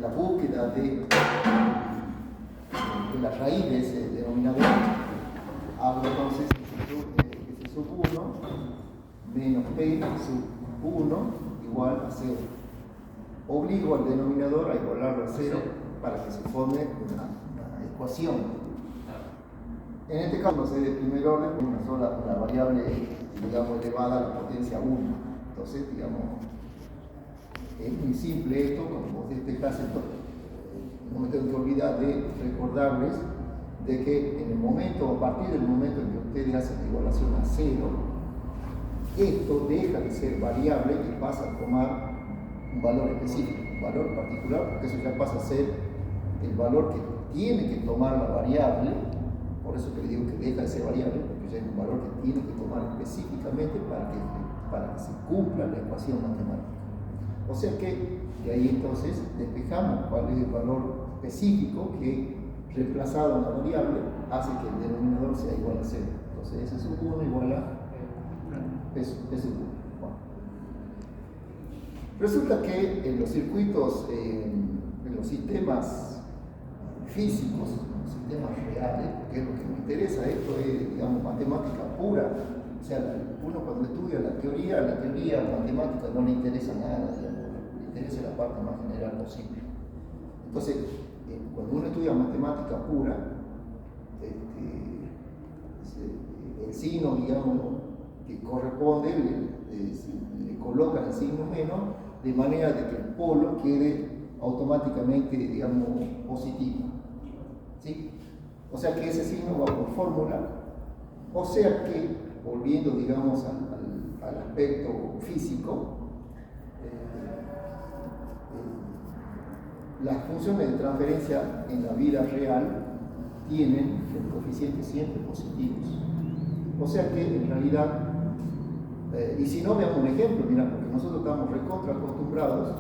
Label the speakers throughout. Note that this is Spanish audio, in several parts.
Speaker 1: la búsqueda de la raíz de ese denominador, hablo entonces que ese sub 1 menos p sub 1 igual a 0. Obligo al denominador a igualarlo a 0 para que se forme una ecuación. En este caso, no sé, de primer orden, con una variable, digamos, elevada a la potencia 1. Entonces, digamos, es muy simple esto, como vos detectás esto. No me tengo que olvidar de recordarles de que en el momento, a partir del momento en que ustedes hacen la igualación a 0, esto deja de ser variable y pasa a tomar un valor específico, un valor particular, porque eso ya pasa a ser el valor que tiene que tomar la variable. Por eso que le digo que deja de ser variable, porque ya es un valor que tiene que tomar específicamente para que se cumpla la ecuación matemática. O sea que de ahí entonces despejamos cuál es el valor específico que, reemplazado en la variable, hace que el denominador sea igual a 0. Entonces ese sub 1 igual a ese sub 1. Bueno. Resulta que en los circuitos, en los sistemas físicos, los sistemas reales, que es lo que me interesa, esto es, digamos, matemática pura. O sea, uno cuando estudia la teoría matemática no le interesa nada, digamos, le interesa la parte más general posible. Entonces, cuando uno estudia matemática pura, el signo, digamos, que corresponde, le colocan el signo menos, de manera de que el polo quede automáticamente, digamos, positivo. ¿Sí? O sea que ese signo va por fórmula, o sea que, volviendo, digamos, al aspecto físico, las funciones de transferencia en la vida real tienen los coeficientes siempre positivos. O sea que en realidad, y si no, veamos un ejemplo, mira, porque nosotros estamos recontra acostumbrados,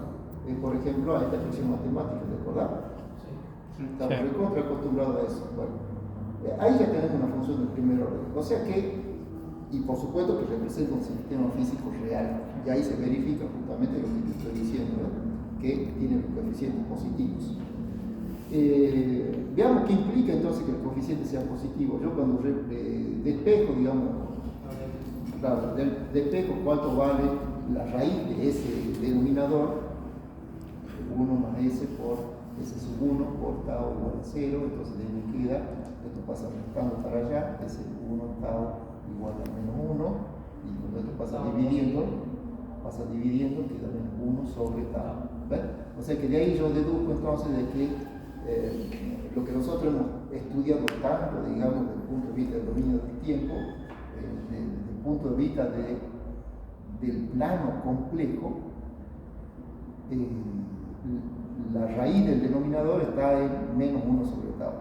Speaker 1: por ejemplo, a esta expresión matemática, ¿de acuerdo? Sí. Estamos recontra acostumbrados a eso. Bueno, ahí ya tenemos una función de primer orden. O sea que, y por supuesto que representa un sistema físico real, y ahí se verifica justamente lo que te estoy diciendo, ¿no? Que tiene los coeficientes positivos. Veamos qué implica entonces que el coeficiente sea positivo. Yo cuando despejo, digamos, claro, despejo cuánto vale la raíz de ese denominador, 1 más s por s sub 1 por tau igual a 0, entonces de ahí me queda, esto pasa restando para allá, s 1 tau igual a menos 1, y cuando esto pasa dividiendo, queda menos 1 sobre tau. ¿Ven? O sea que de ahí yo deduzco entonces de que lo que nosotros hemos estudiado tanto, digamos, desde el punto de vista del dominio del tiempo, desde el punto de vista del plano complejo, la raíz del denominador está en menos 1 sobre tau.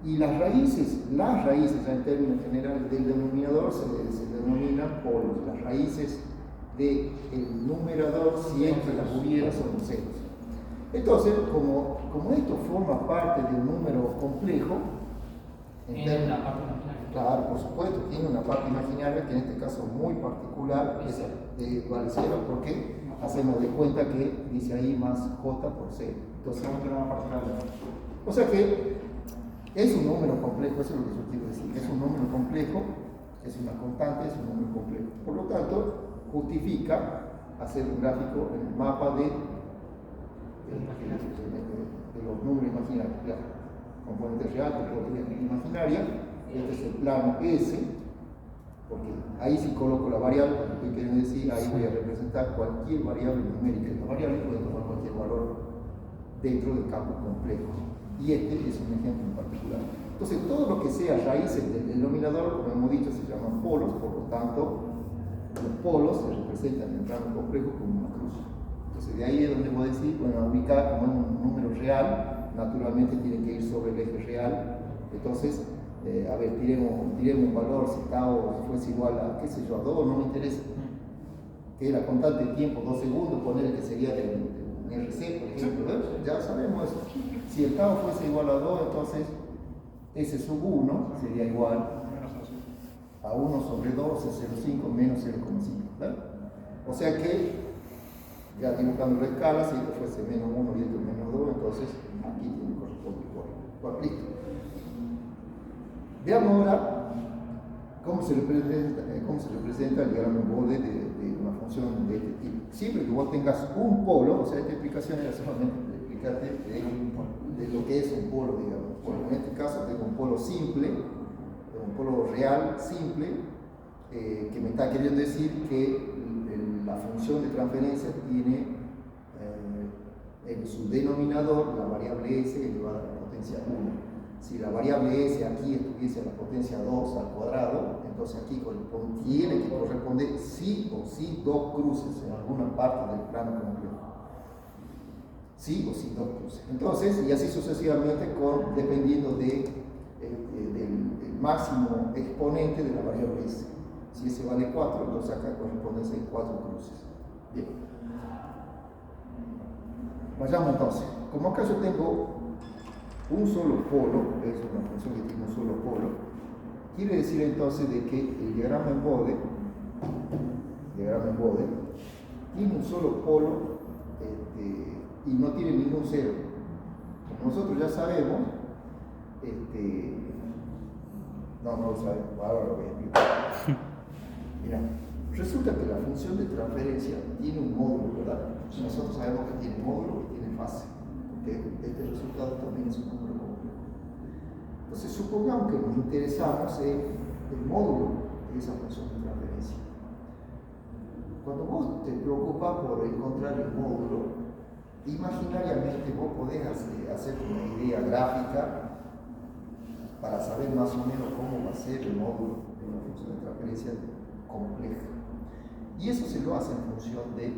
Speaker 1: Y las raíces ya en términos generales del denominador se denominan polos. Las raíces del numerador, si es que las hubiera, son los ceros. Entonces, como esto forma parte de un número complejo,
Speaker 2: tiene una parte imaginaria.
Speaker 1: Claro, por supuesto, tiene una parte imaginaria que en este caso es muy particular, es de igual a 0, porque hacemos de cuenta que dice ahí más j por 0. Entonces, o sea que es un número complejo, eso es lo que yo quiero decir, es un número complejo, es una constante, es un número complejo. Por lo tanto, justifica hacer un gráfico en el mapa de los números imaginarios, claro. Componente real, componente imaginaria, este es el plano S, porque ahí sí coloco la variable, lo que quiero decir, ahí voy a representar cualquier variable numérica. La variable puede tomar cualquier valor dentro del campo complejo, y este es un ejemplo en particular. Entonces, todo lo que sea raíces del denominador, como hemos dicho, se llaman polos, por lo tanto, los polos se representan en el plano complejo como una cruz. Entonces, de ahí es donde voy a decir, bueno, ubicar como un número real, naturalmente tiene que ir sobre el eje real. Entonces, a ver, tiremos un valor, si tau fuese igual a, qué sé yo, a 2, no me interesa. Que la constante de tiempo, 2 segundos, poner que sería de un RC, por ejemplo, ¿ves? Ya sabemos eso. Si el tau fuese igual a 2, entonces S sub 1 sería igual a 1 sobre 2, es 0,5 menos 0,5. ¿Ves? O sea que Ya dibujando la escala, si esto fuese menos 1 y esto menos 2, entonces aquí tiene que corresponder por listo. Veamos ahora cómo se representa el diagrama en bode de una función de este tipo. Siempre que vos tengas un polo, o sea, esta explicación era solamente de explicarte de lo que es un polo, digamos. Bueno, en este caso tengo un polo simple, un polo real simple, que me está queriendo decir que la función de transferencia tiene en su denominador la variable s elevada a la potencia 1. Si la variable s aquí estuviese a la potencia 2 al cuadrado, entonces aquí tiene que corresponder sí o sí dos cruces en alguna parte del plano complejo. Sí o sí dos cruces. Entonces, y así sucesivamente dependiendo del máximo exponente de la variable s. Si ese vale 4, entonces acá corresponde a 4 cruces. Bien. Vayamos entonces. Como acá yo tengo un solo polo, es una función que tiene un solo polo, quiere decir entonces de que el diagrama en bode tiene un solo polo y no tiene ningún cero. Como nosotros ya sabemos, no lo sabemos, ahora lo voy a explicar. Mira, resulta que la función de transferencia tiene un módulo, ¿verdad? Nosotros sabemos que tiene módulo y tiene fase, porque este resultado también es un número complejo. Entonces, supongamos que nos interesamos en el módulo de esa función de transferencia. Cuando vos te preocupas por encontrar el módulo, imaginariamente vos podés hacer una idea gráfica para saber más o menos cómo va a ser el módulo de una función de transferencia compleja. Y eso se lo hace en función del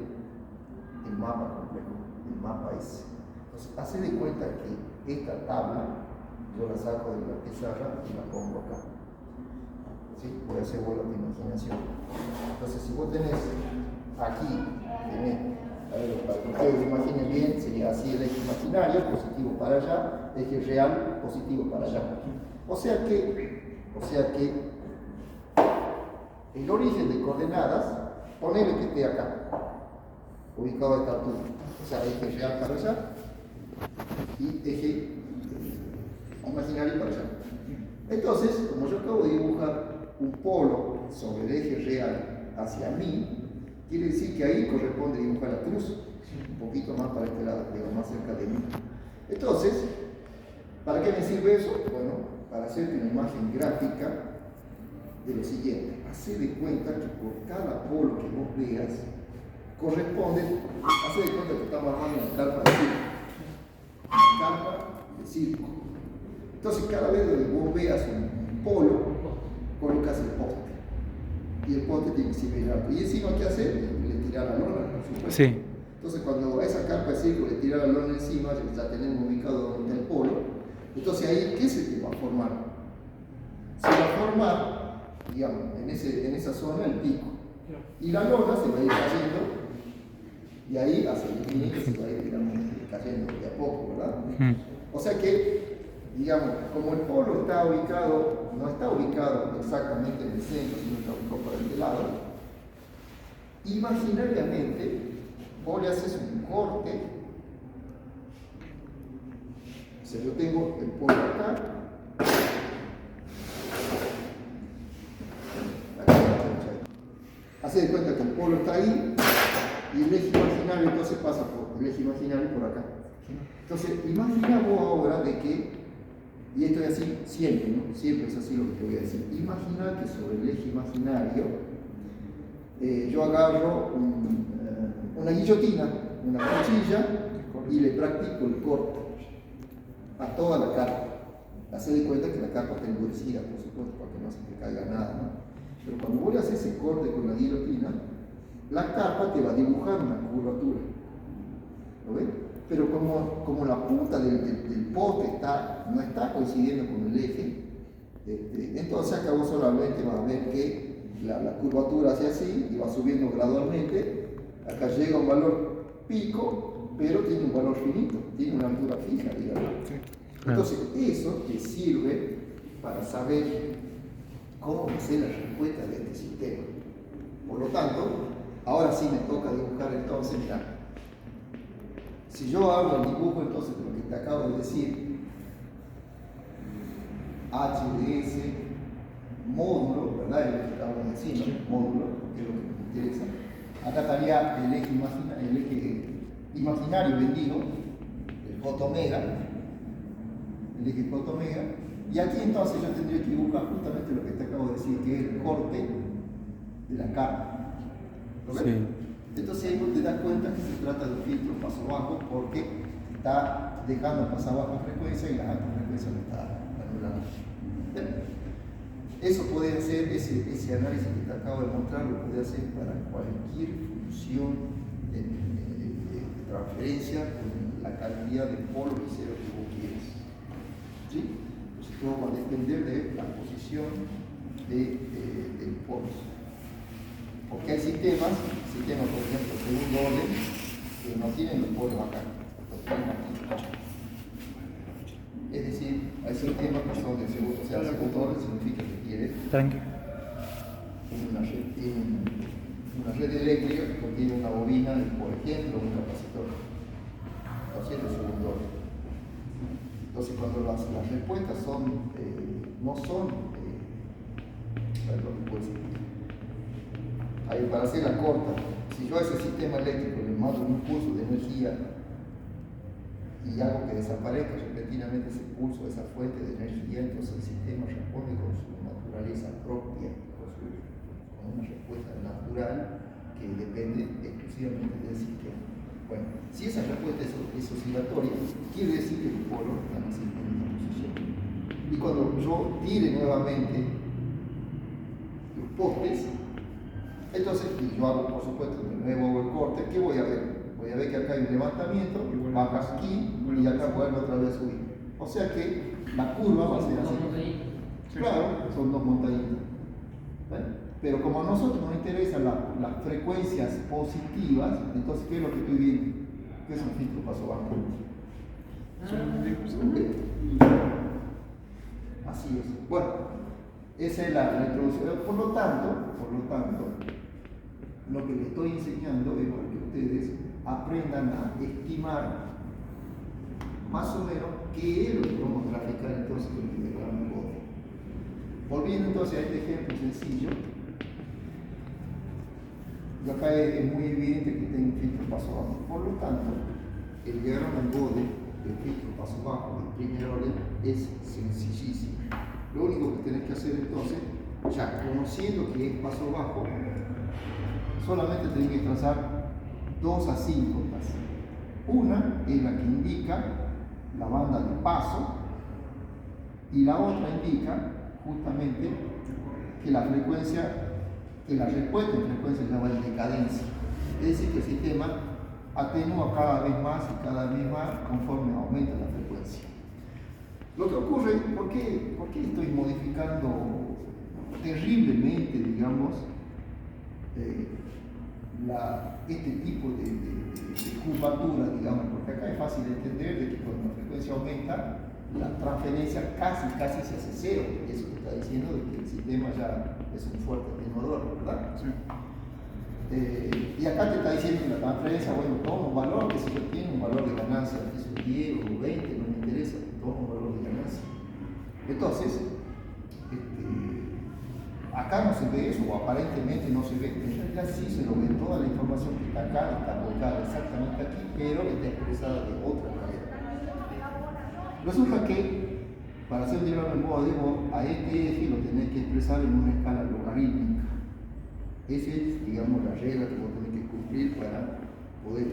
Speaker 1: mapa complejo, el mapa S. Entonces, hace de cuenta que esta tabla yo la saco de la pizarra y la pongo acá. ¿Sí? Voy a hacer vuelo de imaginación. Entonces, si vos tenés aquí, para que ustedes imaginen bien, sería así el eje imaginario, positivo para allá, eje real, positivo para allá. O sea que el origen de coordenadas, ponele que esté acá, ubicado a esta altura. O sea, eje real para allá y eje imaginario para allá. Entonces, como yo acabo de dibujar un polo sobre el eje real hacia mí, quiere decir que ahí corresponde dibujar la cruz, un poquito más para este lado, digamos, más cerca de mí. Entonces, ¿para qué me sirve eso? Bueno, para hacerte una imagen gráfica de lo siguiente. Hacé de cuenta que por cada polo que vos veas, corresponde, hacé de cuenta que estamos armando una carpa de circo. Una carpa de circo. Entonces, cada vez que vos veas un polo, colocas el poste. Y el poste tiene que ser alto. Y encima, ¿qué hacer? Le tirar la lona, por supuesto.
Speaker 3: Sí.
Speaker 1: Entonces, cuando a esa carpa de circo le tira la lona encima, ya tenemos ubicado donde está el polo. Entonces, ahí, ¿qué se te va a formar? Se va a formar, digamos, en esa zona el pico. Y la lona se va a ir cayendo, y ahí hacia el infinito se va a ir, digamos, cayendo de a poco, ¿verdad? O sea que, digamos, como el polo está ubicado, no está ubicado exactamente en el centro, sino está ubicado por este lado, imaginariamente vos le haces un corte. O sea, yo tengo el polo acá, hace de cuenta que el polo está ahí y el eje imaginario entonces pasa por el eje imaginario por acá. Entonces, imaginamos ahora de que, y esto es así siempre, ¿no? Siempre es así lo que te voy a decir. Imagina que sobre el eje imaginario yo agarro una guillotina, una cuchilla, y le practico el corte a toda la carpa. Hacé de cuenta que la carpa está endurecida, por supuesto, para que no se te caiga nada, ¿no? Pero cuando vos le haces ese corte con la guillotina, la carpa te va a dibujar una curvatura. ¿Lo ves? Pero como la punta del poste no está coincidiendo con el eje, entonces acá vos solamente vas a ver que la curvatura hace así y va subiendo gradualmente. Acá llega a un valor pico, pero tiene un valor finito, tiene una altura fija, digamos. Entonces, eso te sirve para saber cómo hacer la respuesta de este sistema. Por lo tanto, ahora sí me toca dibujar entonces, mira, Si yo hago el dibujo entonces de lo que te acabo de decir, HDS, módulo, ¿verdad? Es lo que acabo de decir, ¿no? Módulo, que es lo que me interesa. Acá estaría el eje imaginario vendido, el J-omega, el eje J-omega, y aquí entonces yo tendría que dibujar justamente lo que te acabo de decir, que es el corte de la carne. ¿Lo ves? Sí. Entonces ahí vos te das cuenta que se trata de un filtro paso bajo porque está dejando pasar baja frecuencia y la alta frecuencia lo está anulando. Eso puede hacer, ese análisis que te acabo de mostrar, lo puede hacer para cualquier función de transferencia con la cantidad de polos y ceros que vos quieres. ¿Sí? Entonces todo va a depender de la posición de polos. Porque hay sistemas, por ejemplo, segundo orden, que no tienen los polos acá, los tienen aquí. Es decir, hay sistemas que son de segundo, o sea, segundo orden significa que tiene una red eléctrica que contiene una bobina, por ejemplo, un capacitor. Entonces, de segundo orden. Entonces, cuando las respuestas no son, para hacer la corta, si yo a ese sistema eléctrico le mando un impulso de energía y hago que desaparezca repentinamente ese impulso, esa fuente de energía, entonces el sistema responde con su naturaleza propia, con una respuesta natural que depende exclusivamente del sistema. Bueno, si esa respuesta es oscilatoria, quiere decir que los polos están así en esta posición. Y cuando yo tire nuevamente los postes, entonces, y yo hago por supuesto de nuevo el corte, ¿qué voy a ver? Voy a ver que acá hay un levantamiento, baja aquí y acá vuelve otra vez a subir. O sea que la curva va a ser así. Claro, son dos montañitas. Pero como a nosotros nos interesan las frecuencias positivas, entonces ¿qué es lo que estoy viendo? ¿Qué es un filtro paso bajo? Así es. Bueno, esa es la introducción. Por lo tanto, lo que les estoy enseñando es para que ustedes aprendan a estimar más o menos qué es lo que vamos a graficar entonces con el diagrama Bode. Volviendo entonces a este ejemplo sencillo, y acá es muy evidente que tengo un filtro paso bajo. Por lo tanto, el diagrama Bode del filtro paso bajo del primer orden es sencillísimo. Lo único que tenés que hacer entonces, ya conociendo que es paso bajo, solamente tenés que trazar dos asíncotas. Una es la que indica la banda de paso y la otra indica justamente que la respuesta en frecuencia ya va en decadencia. Es decir, que el sistema atenúa cada vez más y cada vez más conforme aumenta la frecuencia. Lo que ocurre, ¿por qué estoy modificando terriblemente, digamos, este tipo de curvatura, digamos? Porque acá es fácil de entender de que cuando la frecuencia aumenta, la transferencia casi se hace cero. Eso te está diciendo de que el sistema ya es un fuerte atenuador, ¿verdad? Sí. Y acá te está diciendo que la transferencia, bueno, toma un valor que si yo tiene un valor de ganancia, que es 10 o 20, no me interesa, toma un valor de ganancia. Entonces, acá no se ve eso, o aparentemente no se ve. En realidad sí se lo ve, toda la información que está acá está colocada exactamente aquí, pero está expresada de otra manera. Resulta que para hacer un diagrama en Bode, a este eje lo tenés que expresar en una escala logarítmica. Esa es, digamos, la regla que vos tenés que cumplir para poder,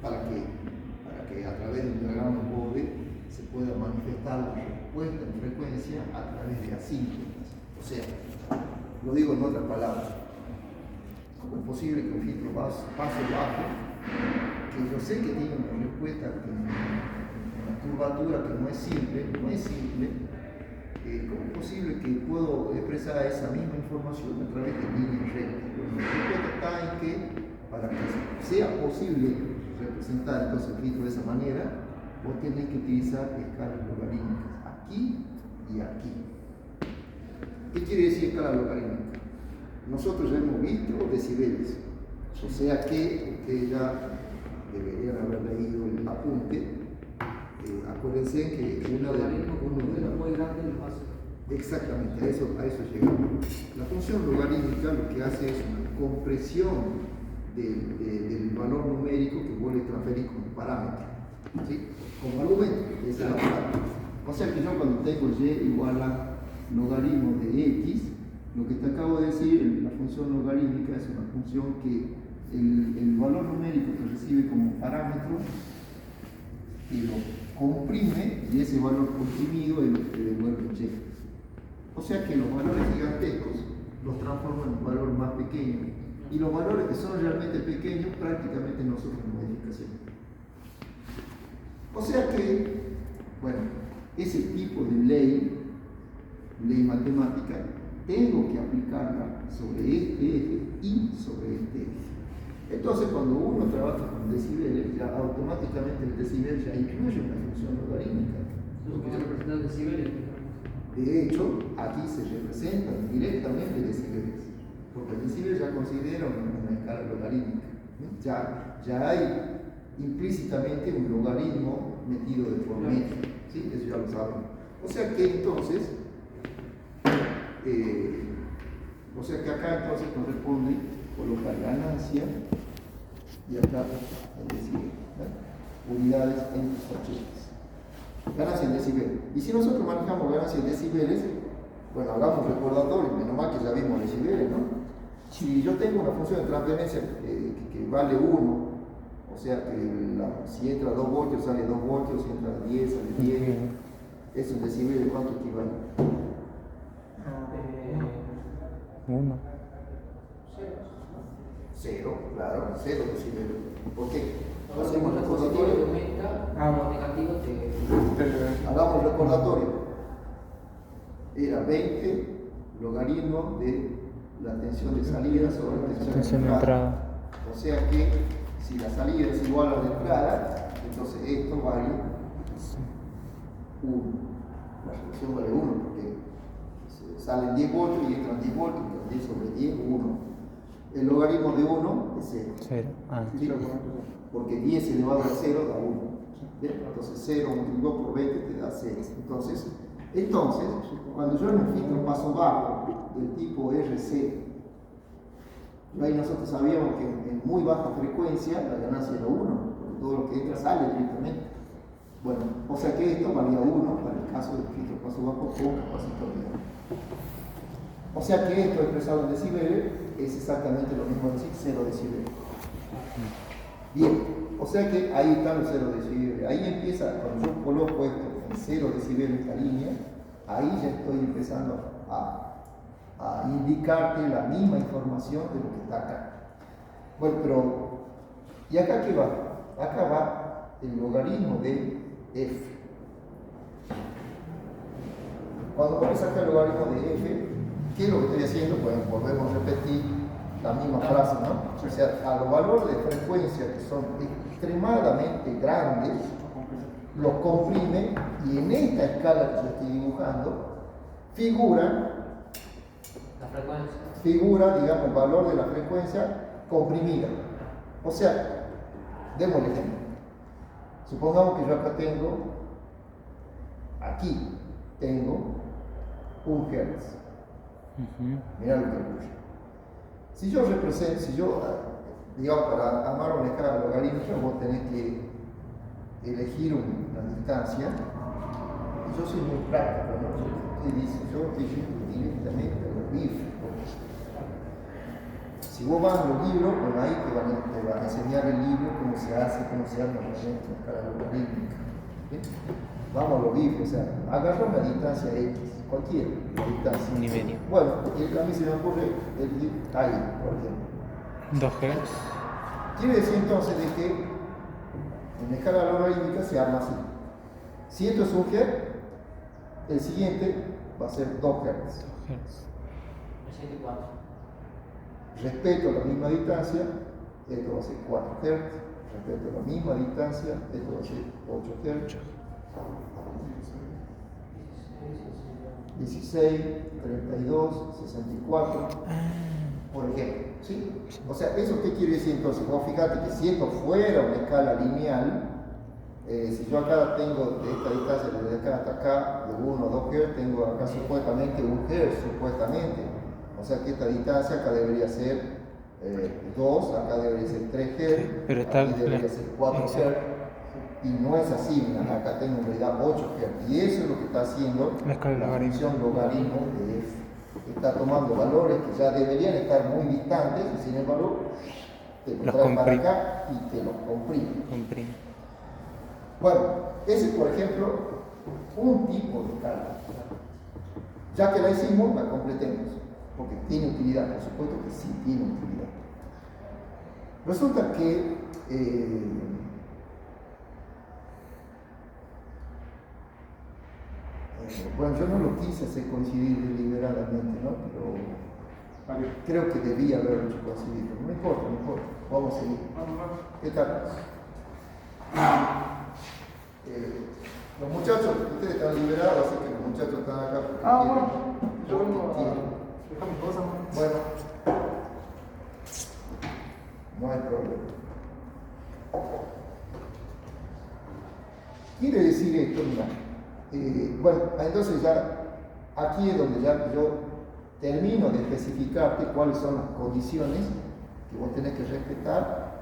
Speaker 1: para que a través del diagrama en Bode se pueda manifestar la respuesta en frecuencia a través de asíntotas. O sea, lo digo en otras palabras, ¿cómo es posible que un filtro paso bajo, que yo sé que tiene una respuesta, una curvatura que no es simple, ¿cómo es posible que puedo expresar esa misma información a través de líneas rectas? La respuesta está en que para que sea posible representar entonces el filtro de esa manera, vos tenés que utilizar escalas logarítmicas aquí y aquí. ¿Qué quiere decir escala logarítmica? Nosotros ya hemos visto decibeles, o sea que ustedes ya deberían haber Fíjense que
Speaker 2: El logaritmo con un número muy grande lo hace.
Speaker 1: exactamente, a eso llegamos. La función logarítmica lo que hace es una compresión del valor numérico que vos le transferís como parámetro, ¿sí? Como argumento, esa es la palabra. O sea que yo cuando tengo y igual a logaritmo de x, lo que te acabo de decir, la función logarítmica es una función que el valor numérico que recibe como parámetro y lo comprime, y ese valor comprimido es lo que devuelve y. O sea que los valores gigantescos los transforman en un valor más pequeño, y los valores que son realmente pequeños prácticamente no sufren modificación. O sea que, bueno, ese tipo de ley matemática, tengo que aplicarla sobre este eje y sobre este eje. Entonces, cuando uno trabaja con decibeles, ya automáticamente el decibel ya incluye una función logarítmica.
Speaker 2: Lo que representa el decibel.
Speaker 1: De hecho, aquí se representan directamente decibeles, porque el decibel ya considera una escala logarítmica. Ya hay implícitamente un logaritmo metido de por medio, ¿sí? Eso ya lo sabemos. O sea que entonces, acá entonces corresponde colocar ganancia y acá el decibel, ¿no? Unidades en sus ganancia en decibel. Y si nosotros manejamos ganancia en decibeles, bueno, hagamos recordatorio, menos mal que ya vimos decibeles, ¿no? Si yo tengo una función de transferencia que vale 1, o sea que si entra 2 voltios sale 2 voltios, si entra 10 sale 10, es un decibel de cuánto equivale.
Speaker 3: 1.
Speaker 1: 0, claro, 0 decibeles. ¿Por qué?
Speaker 2: Hacemos recordatorio que aumenta, los negativos te.
Speaker 1: Hagamos recordatorio. Era 20 logaritmo de la tensión de salida sobre la tensión de entrada. O sea que si la salida es igual a la entrada, entonces esto vale 1. La relación vale 1 porque salen 10 voltios y entran 10 voltios, entonces 10 sobre 10, 1. El logaritmo de 1 es 0. ¿Sí? Porque 10 elevado a 0 da 1. Entonces 0 multiplicado por 20 te da 0. Entonces, cuando yo me fijo un paso bajo del tipo RC, ahí nosotros sabíamos que en muy baja frecuencia la ganancia era 1, porque todo lo que entra sale directamente. Bueno, o sea que esto valía 1 para el caso del filtro paso bajo con capacitor de 1. O sea que esto expresado en decibeles es exactamente lo mismo decir 0 decibeles. Bien, o sea que ahí están los 0 decibeles. Ahí empieza, cuando yo coloco esto en 0 decibeles esta línea, ahí ya estoy empezando a indicarte la misma información de lo que está acá. Bueno, pero ¿y acá qué va? Acá va el logaritmo de f. Cuando pones acá el logaritmo de f, ¿qué es lo que estoy haciendo? Bueno, volvemos a repetir la misma frase, ¿no? O sea, a los valores de frecuencia que son extremadamente grandes, los comprime, y en esta escala que yo estoy dibujando, figura, digamos, el valor de la frecuencia comprimida. O sea, demos el ejemplo. Supongamos que yo acá tengo 1 Hz. Mirá lo que ocurre. Si yo, digamos, para armar una escala logarítmica, vos tenés que elegir una distancia. Y yo soy muy práctico, ¿no? Yo estoy yendo directamente a los libros. Si vos vas a los libros, bueno, ahí te van a enseñar el libro cómo se arma realmente una escala logarítmica. ¿Sí? Vamos a los libros, o sea, agarra una distancia X, cualquier distancia.
Speaker 3: 1,5.
Speaker 1: Bueno, a mí se me ocurre ahí, por ejemplo.
Speaker 3: 2 Hz.
Speaker 1: Quiere decir entonces de que en la escala logarítmica se arma así. Si esto es 1 Hz, el siguiente va a ser 2 Hz. Respecto a la misma distancia, esto va a ser 4 Hz. Respecto a la misma distancia, esto va a ser 8 Hz. 16, 32, 64, por ejemplo. ¿Sí? O sea, ¿eso qué quiere decir entonces? Vos fíjate que si esto fuera una escala lineal, Si yo acá tengo de esta distancia desde acá hasta acá, de 1 o 2 Hz, tengo acá supuestamente 1 Hz, supuestamente. O sea que esta distancia acá debería ser 2, acá debería ser 3 Hz,
Speaker 3: pero está
Speaker 1: aquí debería ser 4 Hz. Y no es así, mira, acá tengo en realidad 8 Hz. Y eso es lo que está haciendo
Speaker 3: la
Speaker 1: función logaritmo de f. Está tomando valores que ya deberían estar muy distantes, y sin embargo, te lo trae para acá y te lo comprime. Bueno, ese es, por ejemplo, un tipo de cálculo. Ya que la hicimos, la completemos, porque tiene utilidad, por supuesto que sí tiene utilidad. Resulta que bueno, yo no lo quise hacer coincidir deliberadamente, ¿no? Pero creo que debía haberlo hecho coincidir. No importa, vamos a seguir. ¿Qué tal? Los muchachos, ustedes están liberados, así que los muchachos están acá porque
Speaker 2: bueno, yo vengo a dejar mis cosas.
Speaker 1: Bueno, no hay problema. Quiere decir esto, mira. Bueno, entonces ya aquí es donde ya yo termino de especificarte cuáles son las condiciones que vos tenés que respetar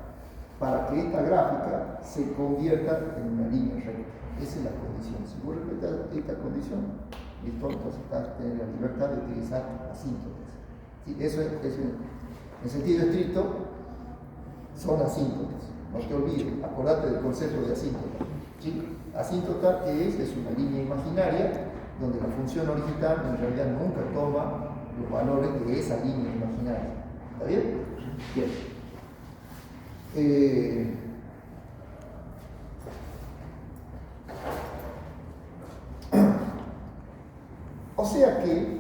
Speaker 1: para que esta gráfica se convierta en una línea recta. Esa es la condición. Si vos respetas esta condición, listo, entonces vas a tener la libertad de utilizar asíntotas. ¿Sí? Eso es, en sentido estricto, son asíntotas. No te olvides, acordate del concepto de asíntota. ¿Sí? Asíntota, que es una línea imaginaria donde la función original en realidad nunca toma los valores de esa línea imaginaria. ¿Está bien? Bien. O sea que,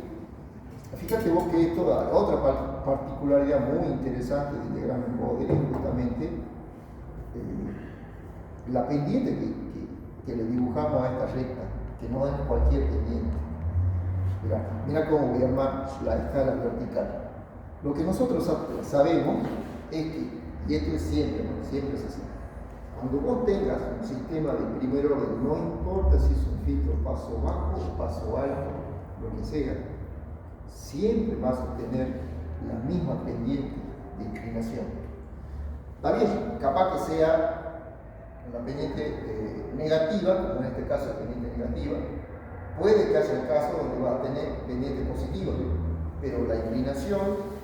Speaker 1: fíjate vos que esto da otra particularidad muy interesante del diagrama en Bode, justamente la pendiente que le dibujamos a esta recta, que no es cualquier pendiente. Mira cómo voy a armar la escala vertical. Lo que nosotros sabemos es que, y esto es siempre, ¿no? Siempre es así, cuando vos tengas un sistema de primer orden, no importa si es un filtro paso bajo o paso alto, lo que sea, siempre vas a tener la misma pendiente de inclinación. Está bien, capaz que sea una pendiente negativa, como en este caso es pendiente negativa, puede que haya el caso donde va a tener pendiente positiva, pero la inclinación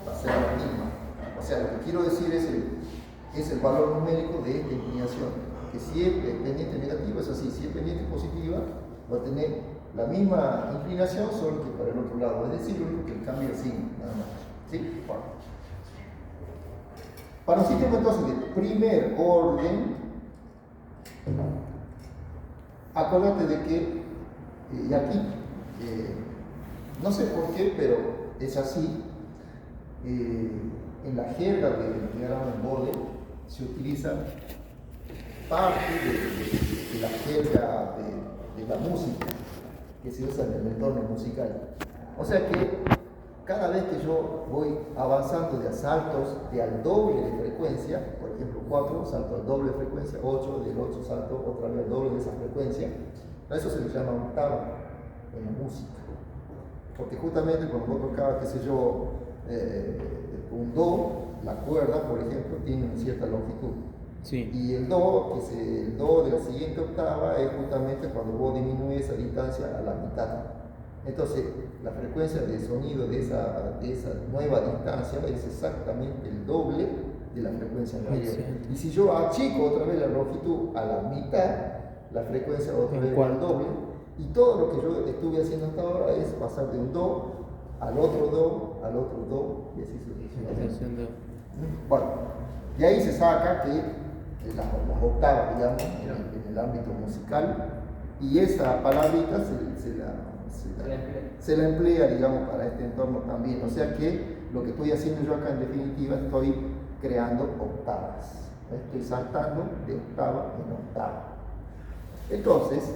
Speaker 1: va a ser la misma. O sea, lo que quiero decir es el valor numérico de esta inclinación, que si es pendiente negativa es así, si es pendiente positiva va a tener la misma inclinación, solo que para el otro lado, es decir, lo único que cambia el signo, nada más. ¿Sí? Bueno. Para un sistema entonces de primer orden, acuérdate de que, y aquí, no sé por qué, pero es así, en la jerga del diagrama en Bode se utiliza parte de la jerga de la música que se usa en el entorno musical. O sea que cada vez que yo voy avanzando de saltos de al doble de frecuencia, por ejemplo 4, salto al doble de frecuencia, 8, del 8 salto otra vez al doble de esa frecuencia, a eso se le llama octava en la música. Porque justamente cuando vos tocabas, qué sé yo, un do, la cuerda, por ejemplo, tiene una cierta longitud.
Speaker 3: Sí.
Speaker 1: Y el do, que es el do de la siguiente octava, es justamente cuando vos disminuyes esa distancia a la mitad. Entonces, la frecuencia de sonido de esa nueva distancia es exactamente el doble de la frecuencia anterior. Sí. Y si yo achico otra vez la longitud a la mitad, la frecuencia otra vez va al doble. Y todo lo que yo estuve haciendo hasta ahora es pasar de un do al otro do, al otro do, y así sucesivamente. Bueno, de ahí se saca que las octavas, digamos, en el ámbito musical, y esa palabrita se la emplea, digamos, para este entorno también. O sea que lo que estoy haciendo yo acá en definitiva, estoy creando octavas. Estoy saltando de octava en octava. Entonces,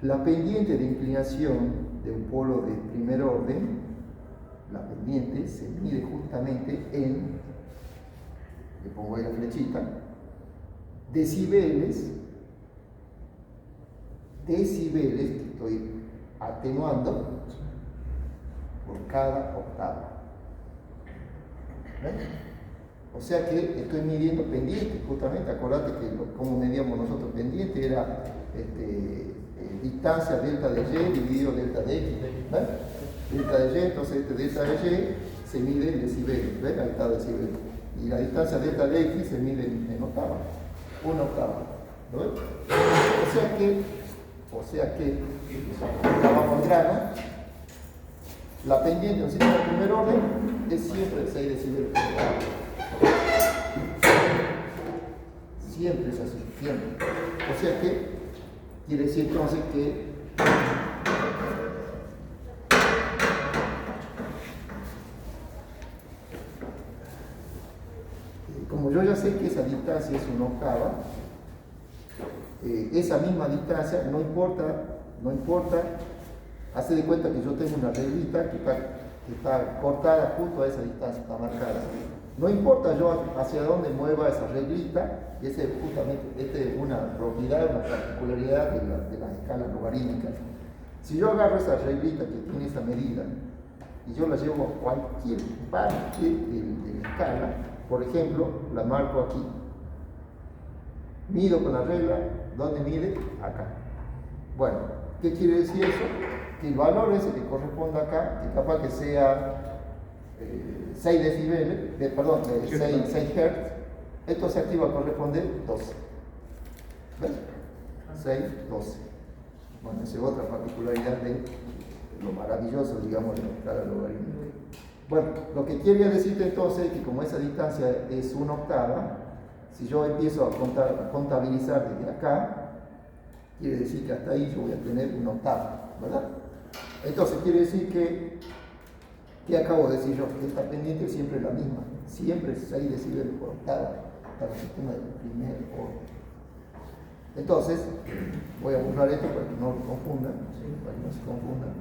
Speaker 1: la pendiente de inclinación de un polo de primer orden, la pendiente se mide justamente en, le pongo ahí la flechita, decibeles que estoy atenuando por cada octava. ¿Ven? O sea que estoy midiendo pendiente, justamente, acordate que como medíamos nosotros pendiente era distancia delta de y dividido delta de x. ¿Ven? Delta de y, entonces delta de y se mide en decibeles, ¿ven? Ahí está decibeles. Y la distancia delta de x se mide en octava, una octava. ¿No ven? O sea que, ya vamos al grano, la pendiente en un sistema de primer orden es siempre 6 decibeles por octava. Siempre es así, siempre. O sea que quiere decir entonces que como yo ya sé que esa distancia es una octava, esa misma distancia no importa, hace de cuenta que yo tengo una reglita que está cortada justo a esa distancia, está marcada. No importa yo hacia dónde mueva esa reglita, esta es una propiedad, una particularidad de las escalas logarítmicas. Si yo agarro esa reglita que tiene esa medida y yo la llevo a cualquier parte de la escala, por ejemplo, la marco aquí, mido con la regla, ¿dónde mide? Acá. Bueno, ¿qué quiere decir eso? Que el valor ese que corresponde acá, que capaz que sea 6 decibeles, 6 Hz, esto se activa a corresponder 12. ¿Ves? 6, 12. Bueno, esa es otra particularidad de lo maravilloso, digamos, de la escala logarítmica. Bueno, lo que quería decirte entonces es que como esa distancia es una octava, si yo empiezo a contabilizar desde acá, quiere decir que hasta ahí yo voy a tener una octava, ¿verdad? Entonces quiere decir que ¿qué acabo de decir yo? Que esta pendiente siempre es la misma, siempre es 6 decibeles por octava para el sistema del primer orden. Entonces, voy a borrar esto para que no lo confundan, ¿sí? Para que no se confundan.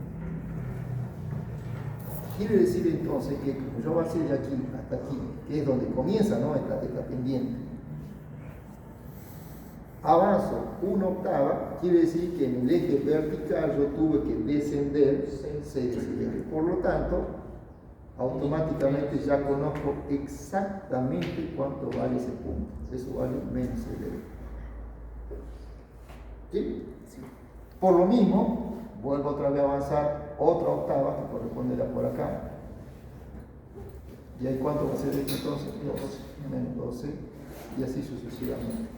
Speaker 1: Quiere decir entonces que como yo avancé de aquí hasta aquí, que es donde comienza, ¿no? esta pendiente, avanzo una octava, quiere decir que en el eje vertical yo tuve que descender 6 decibeles. Por lo tanto, automáticamente ya conozco exactamente cuánto vale ese punto. Eso vale menos dB. ¿Sí? Sí. Por lo mismo, vuelvo otra vez a avanzar otra octava que corresponderá por acá. ¿Y ahí cuánto va a ser esto entonces? 12, menos 12, y así sucesivamente.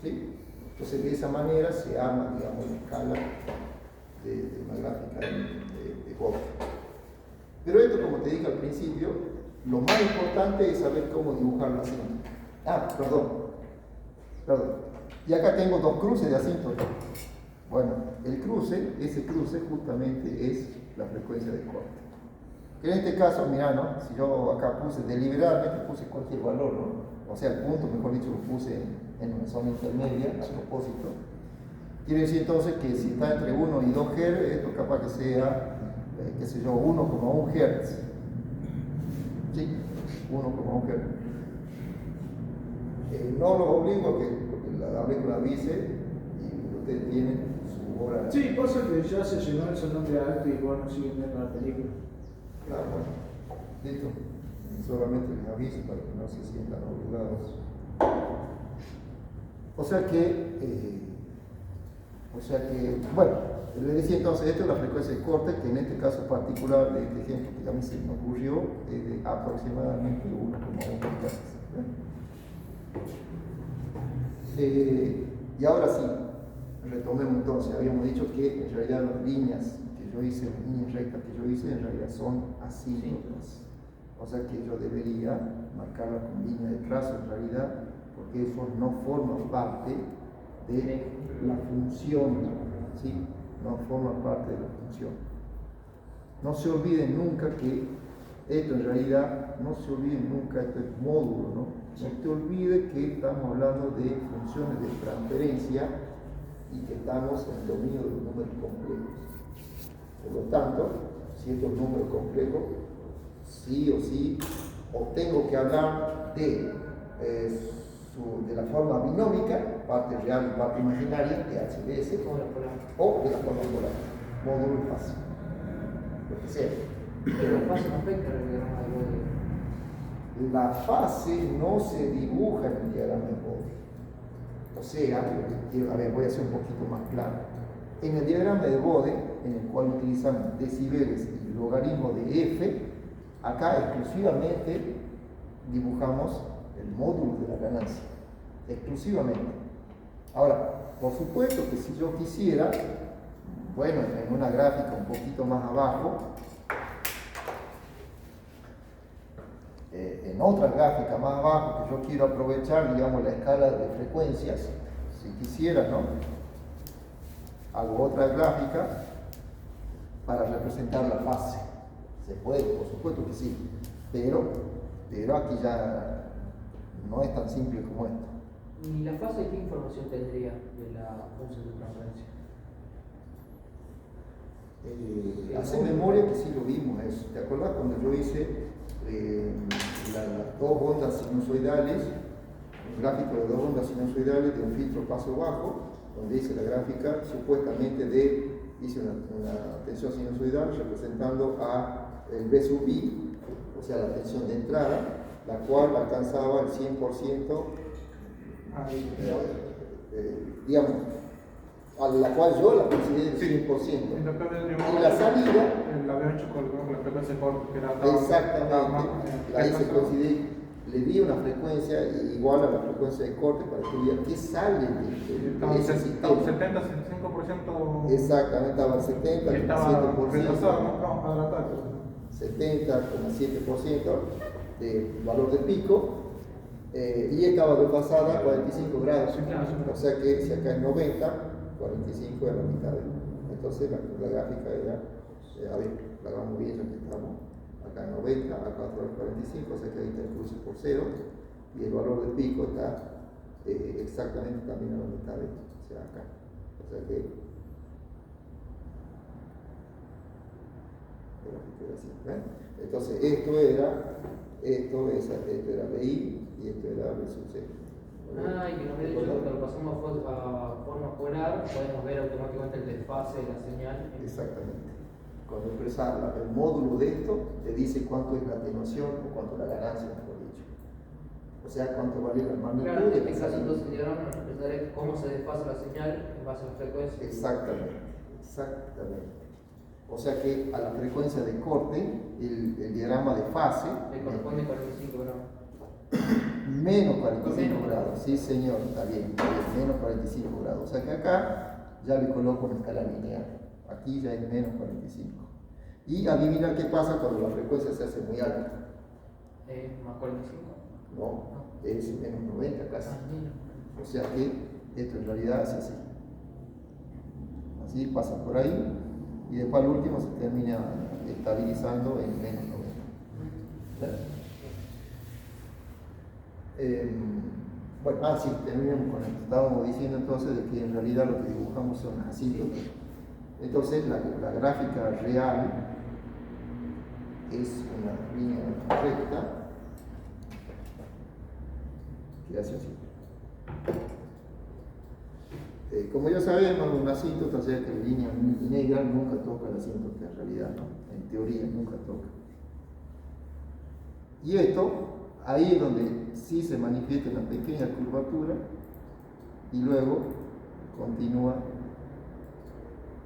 Speaker 1: ¿Sí? Entonces, de esa manera se arma, digamos, la escala de una gráfica de Hopf. Pero esto, como te dije al principio, lo más importante es saber cómo dibujar la cinta. Perdón. Y acá tengo dos cruces de asíntotas. Bueno, ese cruce justamente es la frecuencia de corte. En este caso, mirá, ¿no? Si yo acá puse deliberadamente, puse cualquier valor, ¿no? O sea, el punto, mejor dicho, lo puse en una zona intermedia a propósito. Quiere decir entonces que si está entre 1 y 2 Hz, esto capaz que sea, qué sé yo, 1,1 Hz. ¿Sí? 1,1 Hz. No los obligo a que hablé con la vice y ustedes tienen su hora.
Speaker 4: Sí, pasa que ya se llenó el salón de alto y bueno, siguen viendo la película.
Speaker 1: Claro, bueno, listo. Solamente les aviso para que no se sientan obligados. O sea que, bueno, le decía entonces, esto es la frecuencia de corte, que en este caso particular de este ejemplo que ya me se me ocurrió, es de aproximadamente 1,1 Hz. Y ahora sí, retomemos entonces, habíamos dicho que en realidad las líneas que yo hice, las líneas rectas que yo hice, en realidad son asíntotas. O sea que yo debería marcarla con línea de trazo en realidad, porque eso no forma parte de la función, ¿sí? No forma parte de la función. No se olviden nunca que esto en realidad, esto es módulo, ¿no? No te olvides que estamos hablando de funciones de transferencia y que estamos en el dominio de los números complejos. Por lo tanto, si estos números complejos, sí o sí, o tengo que hablar de de la forma binómica, parte real y parte imaginaria de HBS, o de la forma polar, módulo y fase, lo que sea.
Speaker 2: Pero la fase no afecta al diagrama de Bode.
Speaker 1: La fase no se dibuja en el diagrama de Bode. O sea, a ver, voy a hacer un poquito más claro. En el diagrama de Bode, en el cual utilizamos decibeles y logaritmo de f, acá exclusivamente dibujamos el módulo de la ganancia, exclusivamente. Ahora, por supuesto que si yo quisiera, bueno, en una gráfica un poquito más abajo, en otra gráfica más abajo, que yo quiero aprovechar, digamos, la escala de frecuencias, si quisiera, ¿no? Hago otra gráfica para representar la fase. Se puede, por supuesto que sí, pero aquí ya no es tan simple como esto.
Speaker 2: ¿Y la fase qué información tendría de la función de transferencia?
Speaker 1: Hace memoria que sí lo vimos eso. ¿Te acuerdas cuando yo hice las dos ondas sinusoidales, un gráfico de dos ondas sinusoidales de un filtro paso bajo, donde hice la gráfica supuestamente hice una tensión sinusoidal representando a el B sub I, o sea, la tensión de entrada, la cual alcanzaba el 100%, digamos, a la cual yo la consideré el 100%. Y la salida,
Speaker 4: la había hecho con la frecuencia corta, que era
Speaker 1: exactamente, la hice coincidir, le di una frecuencia igual a la frecuencia de corte para que vea qué sale de ese sistema.
Speaker 4: 70, 75%.
Speaker 1: Exactamente, estaba al 70,
Speaker 4: estaba
Speaker 1: 70,7% de valor de pico, y estaba desfasada a 45 grados. O sea que si acá es 90, 45 es la mitad. Entonces la gráfica era, a ver, la vamos bien, ya que estamos acá en 90, acá en 45, o sea que ahí está el cruce por 0, y el valor de pico está exactamente también a la mitad de esto, o sea acá. O sea que así, ¿ven? Entonces esto era BI y esto era B sub C.
Speaker 2: Y que nos había dicho que cuando lo pasamos a forma polar, podemos ver automáticamente el desfase de la señal.
Speaker 1: Exactamente. Cuando expresar el módulo de esto, te dice cuánto es la atenuación o cuánto es la ganancia, mejor dicho. O sea, cuánto vale la magnitud.
Speaker 2: Claro, en este caso entonces el diagrama nos representará cómo se desfasa la señal en base a la frecuencia.
Speaker 1: Exactamente. O sea que a la frecuencia de corte, el diagrama de fase
Speaker 2: le corresponde 45 grados.
Speaker 1: Menos 45 grados, sí señor, está bien, menos 45 grados. O sea que acá ya le coloco una escala lineal, aquí ya es menos 45. Y adivina qué pasa cuando la frecuencia se hace muy alta.
Speaker 2: ¿Más 45?
Speaker 1: No, es menos 90 casi. O sea que esto en realidad es así. Así pasa por ahí y después al último se termina estabilizando en menos 90. Bueno, sí, terminamos con esto. Estábamos diciendo entonces de que en realidad lo que dibujamos son asíntotas. Entonces la gráfica real es una línea recta que hace así. Como ya sabemos, una asíntota, o sea que la línea negra nunca toca la asíntota en realidad, ¿no? En teoría nunca toca. Y esto, ahí es donde sí se manifiesta una pequeña curvatura y luego continúa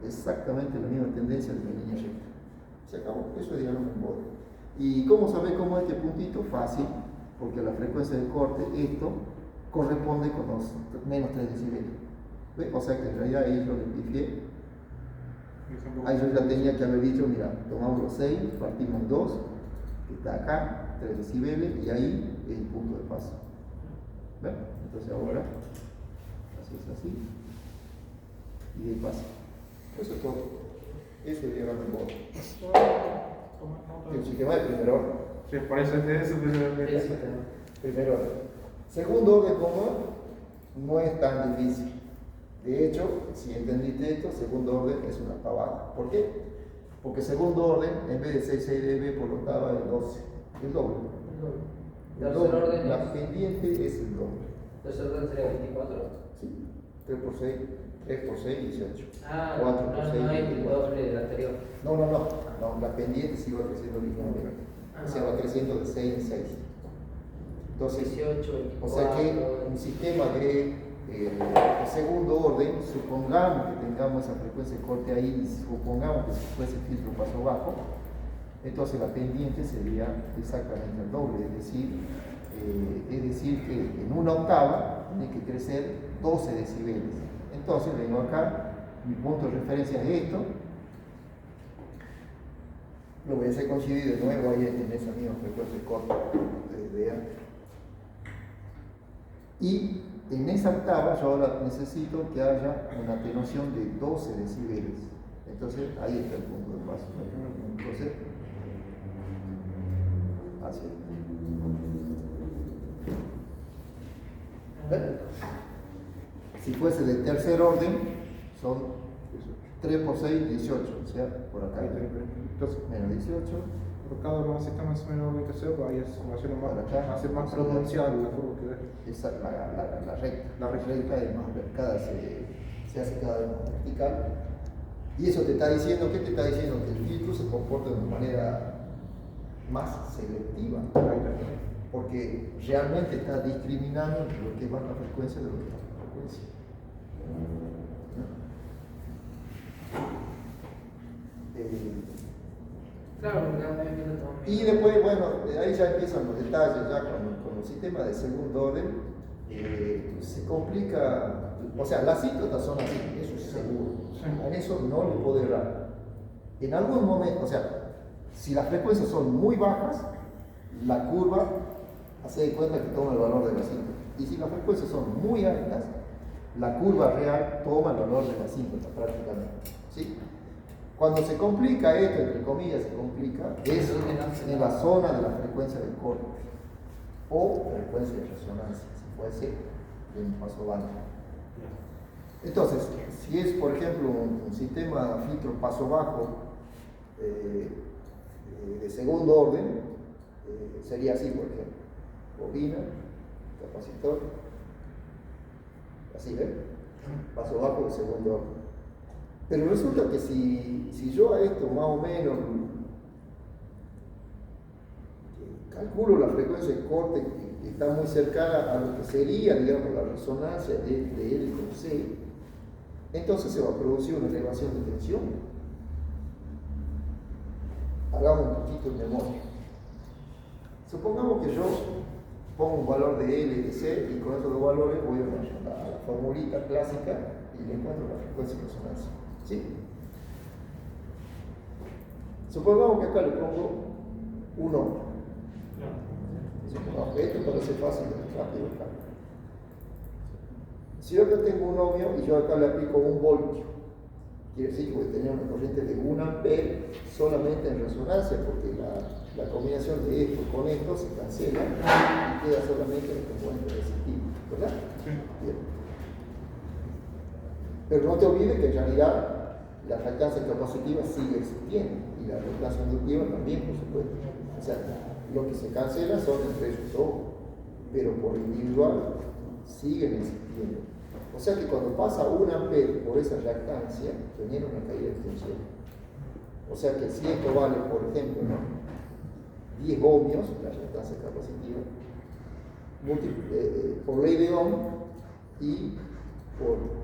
Speaker 1: exactamente la misma tendencia de la línea recta. Se acabó, eso es diagrama en Bode. ¿Y cómo saber cómo es este puntito? Fácil, porque a la frecuencia de corte esto corresponde con los menos 3 decibeles. ¿Ve? O sea que en realidad ahí yo le pifié. Ahí yo ya tenía que haber dicho, mira, tomamos los 6, partimos 2, que está acá, 3 decibeles, y ahí es el punto de paso. ¿Ven? Entonces ahora, así, y de ahí pasa. Eso es todo. Eso es diagrama en Bode. El sistema de primer orden.
Speaker 4: Sí, por eso es
Speaker 1: Primer orden. Segundo orden común no es tan difícil. De hecho, si entendiste esto, segundo orden es una pavada. ¿Por qué? Porque segundo orden, en vez de 6 dB por octava, es 12. El doble.
Speaker 2: Tercer orden
Speaker 1: La pendiente es el doble.
Speaker 2: Entonces el orden sería 24.
Speaker 1: Sí, 3 por 6, 18.
Speaker 2: Ah,
Speaker 1: 4 por 6,
Speaker 2: no hay el
Speaker 1: 24.
Speaker 2: doble del anterior.
Speaker 1: No, la pendiente sí va creciendo linealmente. O sea, va creciendo de 6 en 6. Entonces,
Speaker 2: 18,
Speaker 1: o sea que
Speaker 2: 24.
Speaker 1: un sistema de segundo orden, supongamos que tengamos esa frecuencia de corte ahí, y supongamos que fuese filtro paso bajo, entonces la pendiente sería exactamente el doble, es decir que en una octava tiene que crecer 12 decibeles. Entonces vengo acá, mi punto de referencia es esto, lo voy a hacer coincidir de nuevo ahí en esa misma frecuencia de corte de antes. Y en esa octava yo ahora necesito que haya una atenuación de 12 decibeles. Entonces ahí está el punto de paso. Entonces, así. Si fuese de tercer orden, son 3 por 6, 18. O sea, por acá.
Speaker 4: Entonces,
Speaker 1: Menos 18.
Speaker 4: por cada uno está más o menos orden que sea, va a ser
Speaker 1: Para acá.
Speaker 4: va a ser más pronunciado la curva que ve.
Speaker 1: Esa, la recta.
Speaker 4: La recta.
Speaker 1: Es más, cada se hace cada vez más vertical. Y eso te está diciendo, ¿qué te está diciendo? Que el filtro se comporta de una manera más selectiva. Porque realmente está discriminando entre lo que es baja frecuencia de lo que es alta frecuencia.
Speaker 2: Claro, porque
Speaker 1: Y después, bueno, ahí ya empiezan los detalles, ya con el sistema de segundo orden, se complica, o sea, las asíntota son así, eso es seguro, en eso no le puedo errar. En algún momento, o sea, si las frecuencias son muy bajas, la curva, hace de cuenta que toma el valor de la asíntota. Y si las frecuencias son muy altas, la curva real toma el valor de la asíntota prácticamente, ¿sí? Cuando se complica esto, entre comillas, se complica, es en la zona de la frecuencia del corte o frecuencia de resonancia, si fuese de un paso bajo. Entonces, si es, por ejemplo, un sistema filtro paso bajo de segundo orden, sería así, por ejemplo: bobina, capacitor, así, ¿ven? Paso bajo de segundo orden. Pero resulta que si yo a esto más o menos calculo la frecuencia de corte que está muy cercana a lo que sería, digamos, la resonancia de L con C, entonces se va a producir una elevación de tensión. Hagamos un poquito de memoria. Supongamos que yo pongo un valor de L y de C, y con esos dos valores voy a la formulita clásica y le encuentro la frecuencia de resonancia. ¿Sí? Supongamos que acá le pongo un ohmio. Supongamos que esto para ser fácil de rápido acá. Si yo acá tengo un ohmio y yo acá le aplico un voltio, quiere decir que voy a tener una corriente de 1 ampere solamente en resonancia, porque la combinación de esto con esto se cancela y queda solamente el componente resistivo, ¿verdad? Sí. Bien. Pero no te olvides que en realidad la reactancia capacitiva sigue existiendo y la reactancia inductiva también, por supuesto. O sea, lo que se cancela son entre ellos dos, pero por individual siguen existiendo. O sea que cuando pasa 1 ampere por esa reactancia, genera una caída de tensión. O sea que si esto vale, por ejemplo, 10 ohmios, la reactancia capacitiva, por ley de Ohm y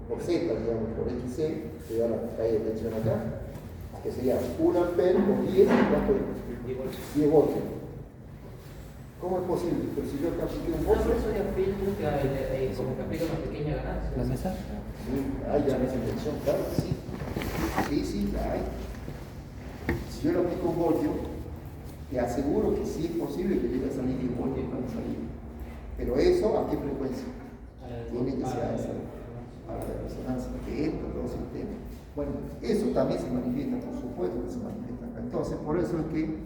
Speaker 1: por Z, digamos, por XC, se da la caída de tensión acá, que sería 1 ampere por 10, ¿cuánto es? 10 voltios. ¿Cómo es posible? Pero si yo acá apliqué un voltio.
Speaker 2: Por eso ya filtro que como que aplica una pequeña ganancia.
Speaker 3: ¿La mesa?
Speaker 1: Sí, hay ganancia de tensión, claro que sí. Sí, la hay. Si yo le aplico un voltio, te aseguro que sí es posible que llegue a salir 10 voltios cuando salir. Pero eso, ¿a qué frecuencia? Tiene que ser a esa, a la de resonancia, que estos dos sistemas. Bueno, eso también se manifiesta, por supuesto que se manifiesta acá. Entonces, por eso es que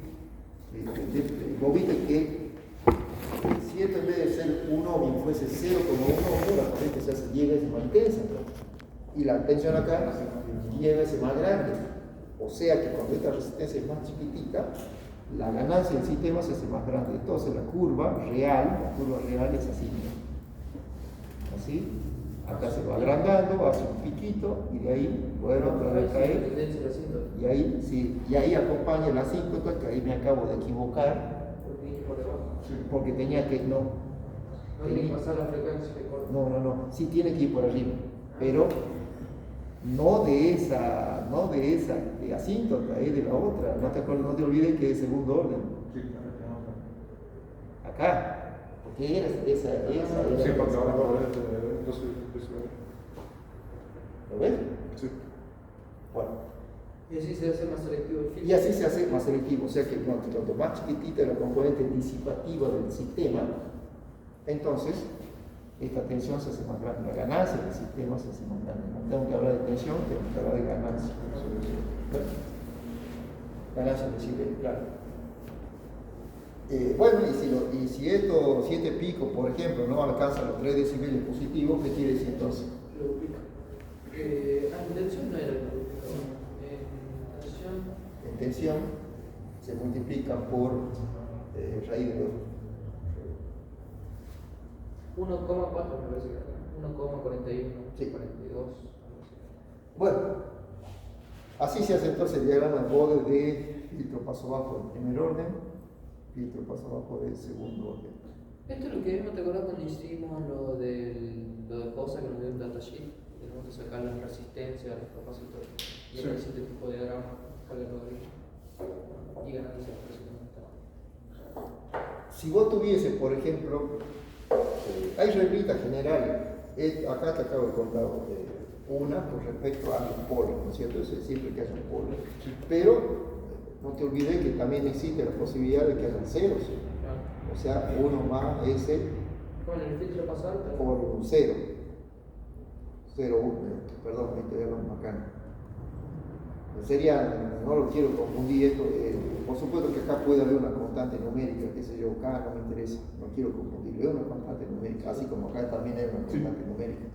Speaker 1: bobita que si esto en vez de ser 1 ohmio fuese 0,1 ohmio, la corriente se hace 10 veces más intensa, ¿no? Y la tensión acá 10 veces más grande. O sea que cuando esta resistencia es más chiquitita, la ganancia del sistema se hace más grande. Entonces la curva real es así, ¿no? así, acá se va agrandando, hace un piquito y de ahí vuelve otra vez a caer. Y ahí, sí, y ahí acompaña la asíntota, que ahí me acabo de equivocar, porque tenía que, no.
Speaker 2: No tiene que pasar la frecuencia que corta.
Speaker 1: No, sí tiene que ir por arriba, pero no de esa de asíntota, es de la otra. No te olvides que es segundo orden. Acá, porque era esa
Speaker 4: Sí,
Speaker 1: era
Speaker 4: porque ahora
Speaker 1: segundo orden. ¿Lo ves?
Speaker 4: Sí.
Speaker 1: Bueno.
Speaker 2: Y así se hace más selectivo el filtro.
Speaker 1: Y así se hace más selectivo, o sea que cuanto más chiquitita es la componente disipativa del sistema, entonces esta tensión se hace más grande, la ganancia del sistema se hace más grande. No tengo que hablar de tensión, tengo que hablar de ganancia. Ganancia de decibel, claro. Bueno, y si este pico, por ejemplo, no alcanza los 3 decibeles positivos, ¿qué quiere decir entonces?
Speaker 2: Lo duplica. En tensión no era lo duplicado.
Speaker 1: En tensión se multiplica por raíz de 2.
Speaker 2: 1,4 me parece que era. 1,41,
Speaker 1: Sí.
Speaker 2: 42.
Speaker 1: Bueno, así se hace entonces el diagrama de Bode de filtro paso bajo de primer orden, filtro paso bajo de segundo orden.
Speaker 2: Esto es lo que vimos, ¿te acuerdas cuando hicimos lo de cosas que nos dio un datasheet? Tenemos que sacar las resistencias, los capacitores. Y
Speaker 4: Sí.
Speaker 2: este tipo de diagrama, carga logarítmica. Y ganancias, básicamente.
Speaker 1: Si vos tuvieses, por ejemplo, hay reglitas generales, acá te acabo de contar una con respecto a los polos, ¿no es cierto? Es siempre que haya un polo, pero no te olvides que también existe la posibilidad de que haya ceros,
Speaker 2: Claro.
Speaker 1: o sea, 1 más S
Speaker 2: Bueno, en el filtro pasado, pero.
Speaker 1: por 0, 0, 1, perdón, me estoy hablando acá. Sería, no lo quiero confundir esto, por supuesto que acá puede haber una constante numérica, qué sé yo, acá no me interesa, no quiero confundirlo, es una constante numérica, así como acá también hay una constante numérica.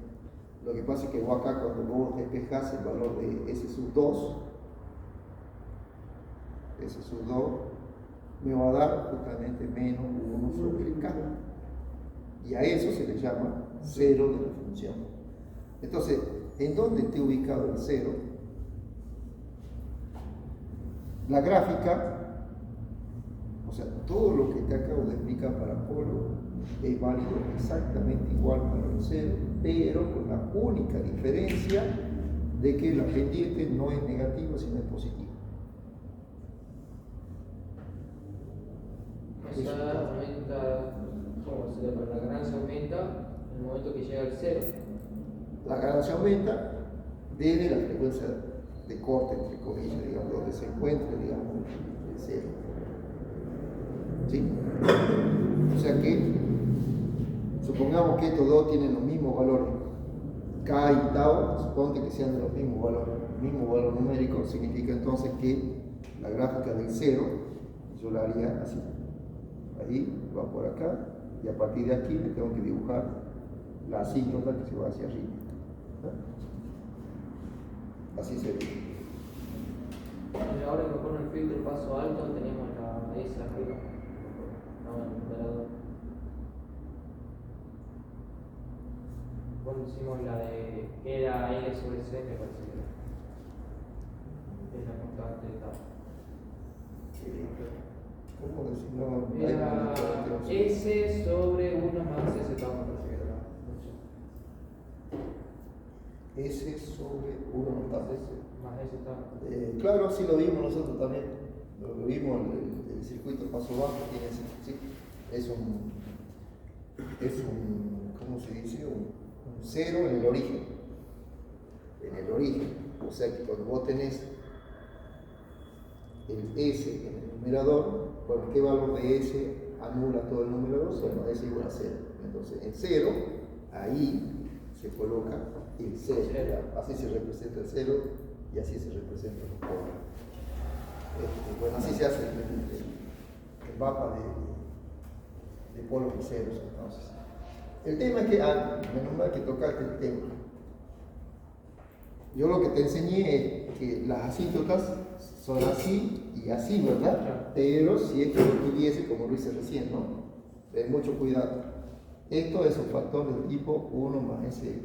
Speaker 1: Lo que pasa es que vos acá cuando vos despejás el valor de S sub 2, me va a dar justamente menos 1 sobre K. Y a eso se le llama cero de la función. Entonces, ¿en dónde esté ubicado el cero? La gráfica, o sea, todo lo que te acabo de explicar para polo es válido exactamente igual para el cero, pero con la única diferencia de que la pendiente no es negativa, sino es positiva.
Speaker 2: O sea, aumenta, ¿cómo sería? Pero la ganancia aumenta en el momento que llega al cero.
Speaker 1: La ganancia aumenta desde la frecuencia de corte, entre comillas, digamos, donde se encuentre, digamos, el cero. ¿Sí? O sea que, supongamos que estos dos tienen los mismos valores, K y tau, suponte que sean de los mismos valores, el mismo valor numérico, significa entonces que la gráfica del cero, yo la haría así. Ahí va por acá, y a partir de aquí le tengo que dibujar la asíntota que se va hacia arriba. Así sería.
Speaker 2: Y ahora que me ponen el filtro paso alto, tenemos la S arriba. No, el numerador. Bueno, hicimos la de. Que era L sobre C, me parece que era. Es la constante de tau.
Speaker 1: ¿Cómo decirlo?
Speaker 2: Era S sobre 1 más S tau, me parece que era.
Speaker 1: S sobre 1
Speaker 2: Más S tau.
Speaker 1: claro, sí lo vimos nosotros también. Lo vimos, el circuito paso bajo tiene ese, sí, es un, ¿cómo se dice? Un cero en el origen. En el origen. O sea que cuando vos tenés el S en el numerador, cualquier valor de S anula todo el numerador, bueno, S igual a 0. Entonces, en 0, ahí se coloca el 0. Así se representa el 0 y así se representa el polos. Bueno, así se hace el mapa de polos y ceros. Entonces, el tema es que, menos mal que tocaste el tema. Yo lo que te enseñé es que las asíntotas son así y así, ¿verdad? Pero si es que lo tuviese, como lo hice recién, ¿no? Ten mucho cuidado. Esto es un factor del tipo 1 más ese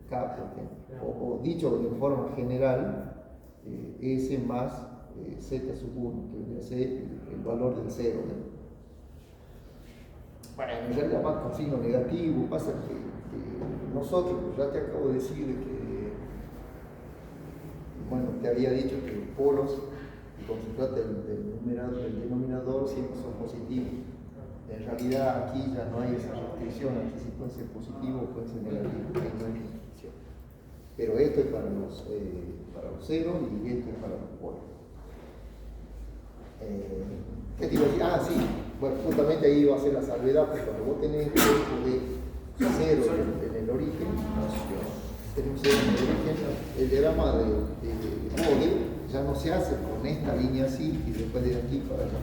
Speaker 1: K, por ejemplo. O dicho de forma general, S más Z sub 1, que vendría a ser el valor del 0. Bueno, en realidad más con signo negativo, pasa que nosotros, ya te acabo de decir que, bueno, te había dicho que los polos, cuando se trata del denominador, siempre son positivos. En realidad aquí ya no hay esa restricción, aquí sí puede ser positivo o puede ser negativo, ahí no hay restricción. Pero esto es para los ceros y esto es para los polos. ¿Qué te iba a decir? Ah, sí, bueno, justamente ahí iba a ser la salvedad, porque cuando vos tenés el punto de cero en el origen, tenemos cero en el origen, el diagrama de Bode ya no se hace con esta línea así y después de aquí para allá,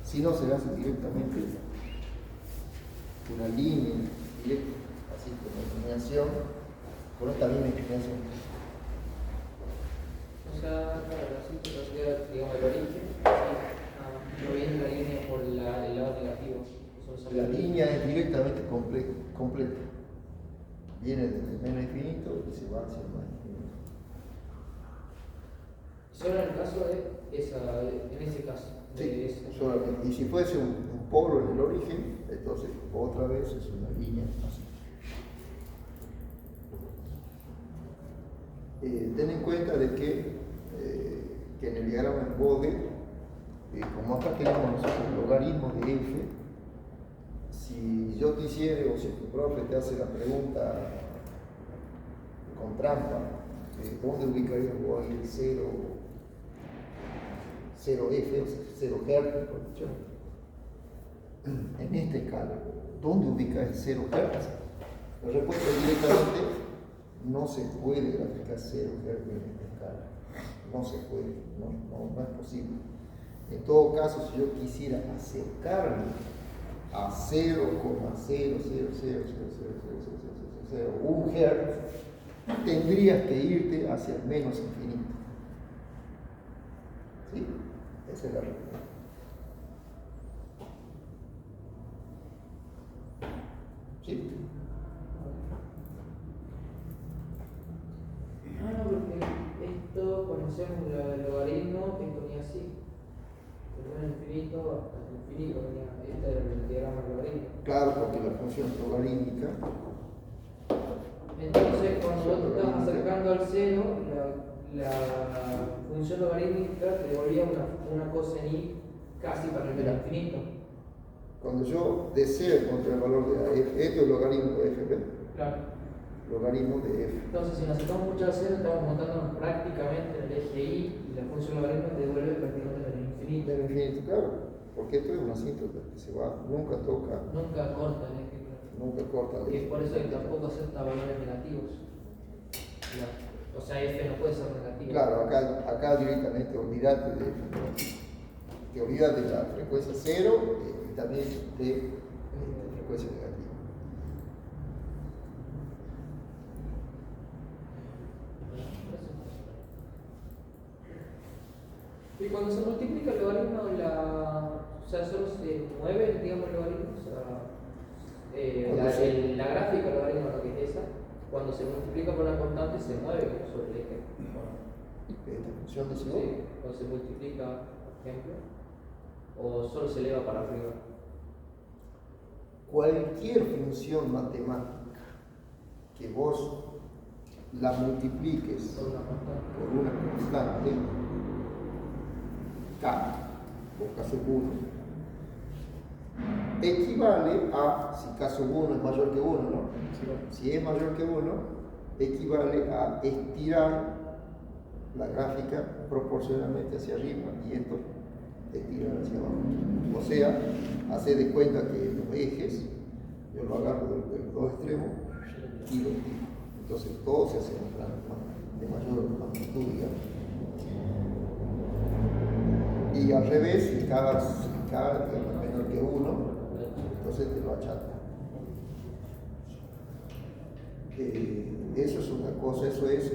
Speaker 1: sino se hace directamente una línea directa, así con la inclinación, con esta misma inclinación.
Speaker 2: O sea, claro, así que considera, digamos, el origen, no viene la línea por el lado negativo.
Speaker 1: La línea es directamente completa. Viene desde el menos infinito y se va hacia el más infinito.
Speaker 2: Solo en el caso de esa, en ese caso.
Speaker 1: Sí, solamente. Y si fuese un polo en el origen, entonces otra vez es una línea así. Ten en cuenta de que en el diagrama en Bode, como acá tenemos nosotros el logaritmo de f, si yo quisiera, o si tu profe te hace la pregunta con trampa, ¿dónde ubicarías vos ahí el 0f, o sea, 0 Hz, por dicho? En esta escala, ¿dónde ubicas el 0 Hz? La respuesta es directamente, no se puede graficar 0 Hz en esta escala. No se puede, no es posible. En todo caso, si yo quisiera acercarme a 0,0000001 Hz, tendrías que irte hacia el menos infinito. ¿Sí? Esa es la respuesta. ¿Sí?
Speaker 2: No, porque esto, cuando hacemos el logaritmo, que ponía así. Del infinito hasta el infinito, este era el diagrama logarítmico.
Speaker 1: Claro, porque la función logarítmica.
Speaker 2: Entonces, cuando vos te estás acercando al cero, la función logarítmica te devolvía una cosa en y casi para el infinito.
Speaker 1: Cuando yo deseo encontrar el valor de f, esto es el logaritmo de f, ¿ves?
Speaker 2: Claro.
Speaker 1: Logaritmo de f.
Speaker 2: Entonces, si nos acercamos mucho al cero, estamos montándonos prácticamente en el eje y la función logarítmica te devuelve prácticamente en el infinito.
Speaker 1: Del infinito, claro, porque esto es una asíntota que se va, nunca toca,
Speaker 2: Nunca corta el eje.
Speaker 1: nunca corta.
Speaker 2: Y es por eso que tampoco acepta valores negativos. O sea, f no puede ser negativo.
Speaker 1: Claro, acá directamente olvídate de f, te olvidas de la frecuencia cero y también de frecuencia negativa.
Speaker 2: Y cuando se multiplica el logaritmo, o sea, solo se mueve, digamos, el logaritmo, o sea, la gráfica del logaritmo, lo que es esa, cuando se multiplica por una constante, se mueve sobre el eje.
Speaker 1: Esta función de
Speaker 2: Sí,
Speaker 1: sí,
Speaker 2: cuando se multiplica, por ejemplo, o solo se eleva para arriba.
Speaker 1: cualquier función matemática que vos la multipliques
Speaker 2: Por una constante.
Speaker 1: por una constante, K, o K sub 1, equivale a, si K sub 1 es mayor que 1, ¿no? Si es mayor que 1, equivale a estirar la gráfica proporcionalmente hacia arriba y esto estirar hacia abajo. O sea, hacer de cuenta que los ejes, yo lo agarro de los dos extremos y lo estiro. Entonces todo se hace en un plano de mayor magnitud, digamos. Y al revés, si cada es menor que 1, entonces te lo achata. Eso es una cosa, eso es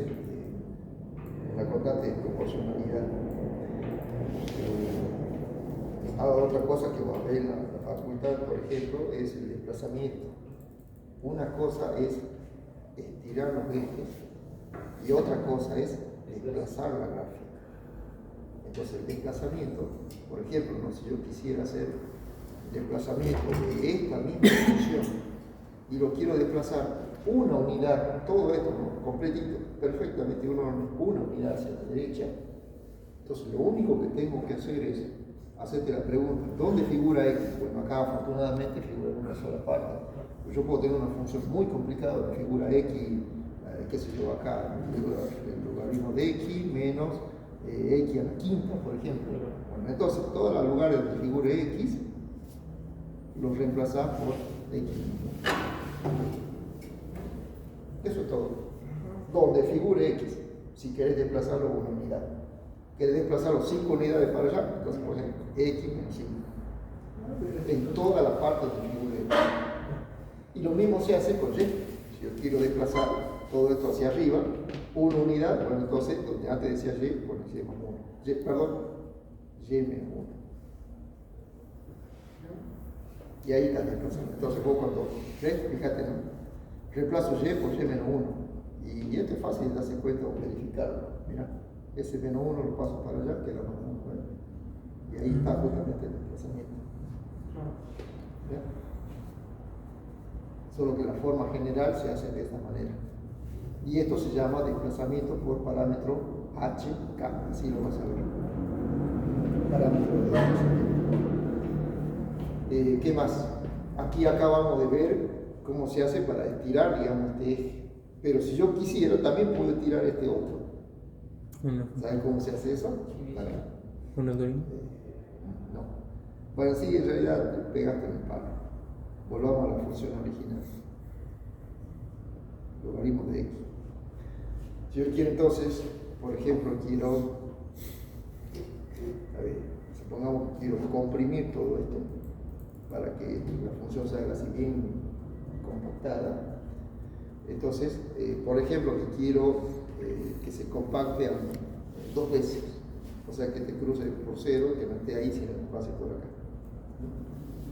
Speaker 1: una constante de proporcionalidad. Otra cosa que va a ver en la facultad, por ejemplo, es el desplazamiento. Una cosa es estirar los ejes y otra cosa es desplazar la gráfica. Entonces el desplazamiento, por ejemplo, ¿no? Si yo quisiera hacer el desplazamiento de esta misma función y lo quiero desplazar una unidad, todo esto, ¿no? Completito, perfectamente una unidad hacia la derecha, entonces lo único que tengo que hacer es hacerte la pregunta, ¿dónde figura X? Bueno, acá afortunadamente figura en una sola parte. Yo puedo tener una función muy complicada que figura X, qué sé yo, acá, el logaritmo de X menos X a la quinta, por ejemplo. Bueno, entonces, todos los lugares donde figure X, los reemplazás por X. Eso es todo. Donde figure X, si querés desplazarlo una unidad. Querés desplazarlo 5 unidades para allá, entonces, por ejemplo, X menos 5. En toda la parte donde figure X. Y lo mismo se hace con Y. Si yo quiero desplazar todo esto hacia arriba, una unidad, bueno, entonces, donde antes decía Y, bueno, Y más 1. Y menos 1. Y ahí está el desplazamiento. Entonces vos cuando ves, fíjate, ¿no? Reemplazo Y por Y menos 1. Y esto es fácil de darse cuenta o verificarlo. Mira, ese menos 1 lo paso para allá, queda más 1. Bueno. Y ahí está justamente el desplazamiento. ¿Ya? Solo que la forma general se hace de esta manera. Y esto se llama desplazamiento por parámetro HK, así lo vas a ver. Parámetro de desplazamiento. ¿Qué más? Aquí acabamos de ver cómo se hace para estirar, digamos, este eje. Pero si yo quisiera, también puedo estirar este otro. ¿Saben cómo se hace eso?
Speaker 3: ¿Un algoritmo?
Speaker 1: No. Bueno, sí, en realidad pegaste en el palo. Volvamos a la función original. Logaritmo de X. Si yo quiero entonces, por ejemplo, supongamos que quiero comprimir todo esto para que la función salga así bien compactada. Entonces, por ejemplo, que quiero que se compacte a 2 veces, o sea que te cruce por 0, que no esté ahí, sino que pase por acá.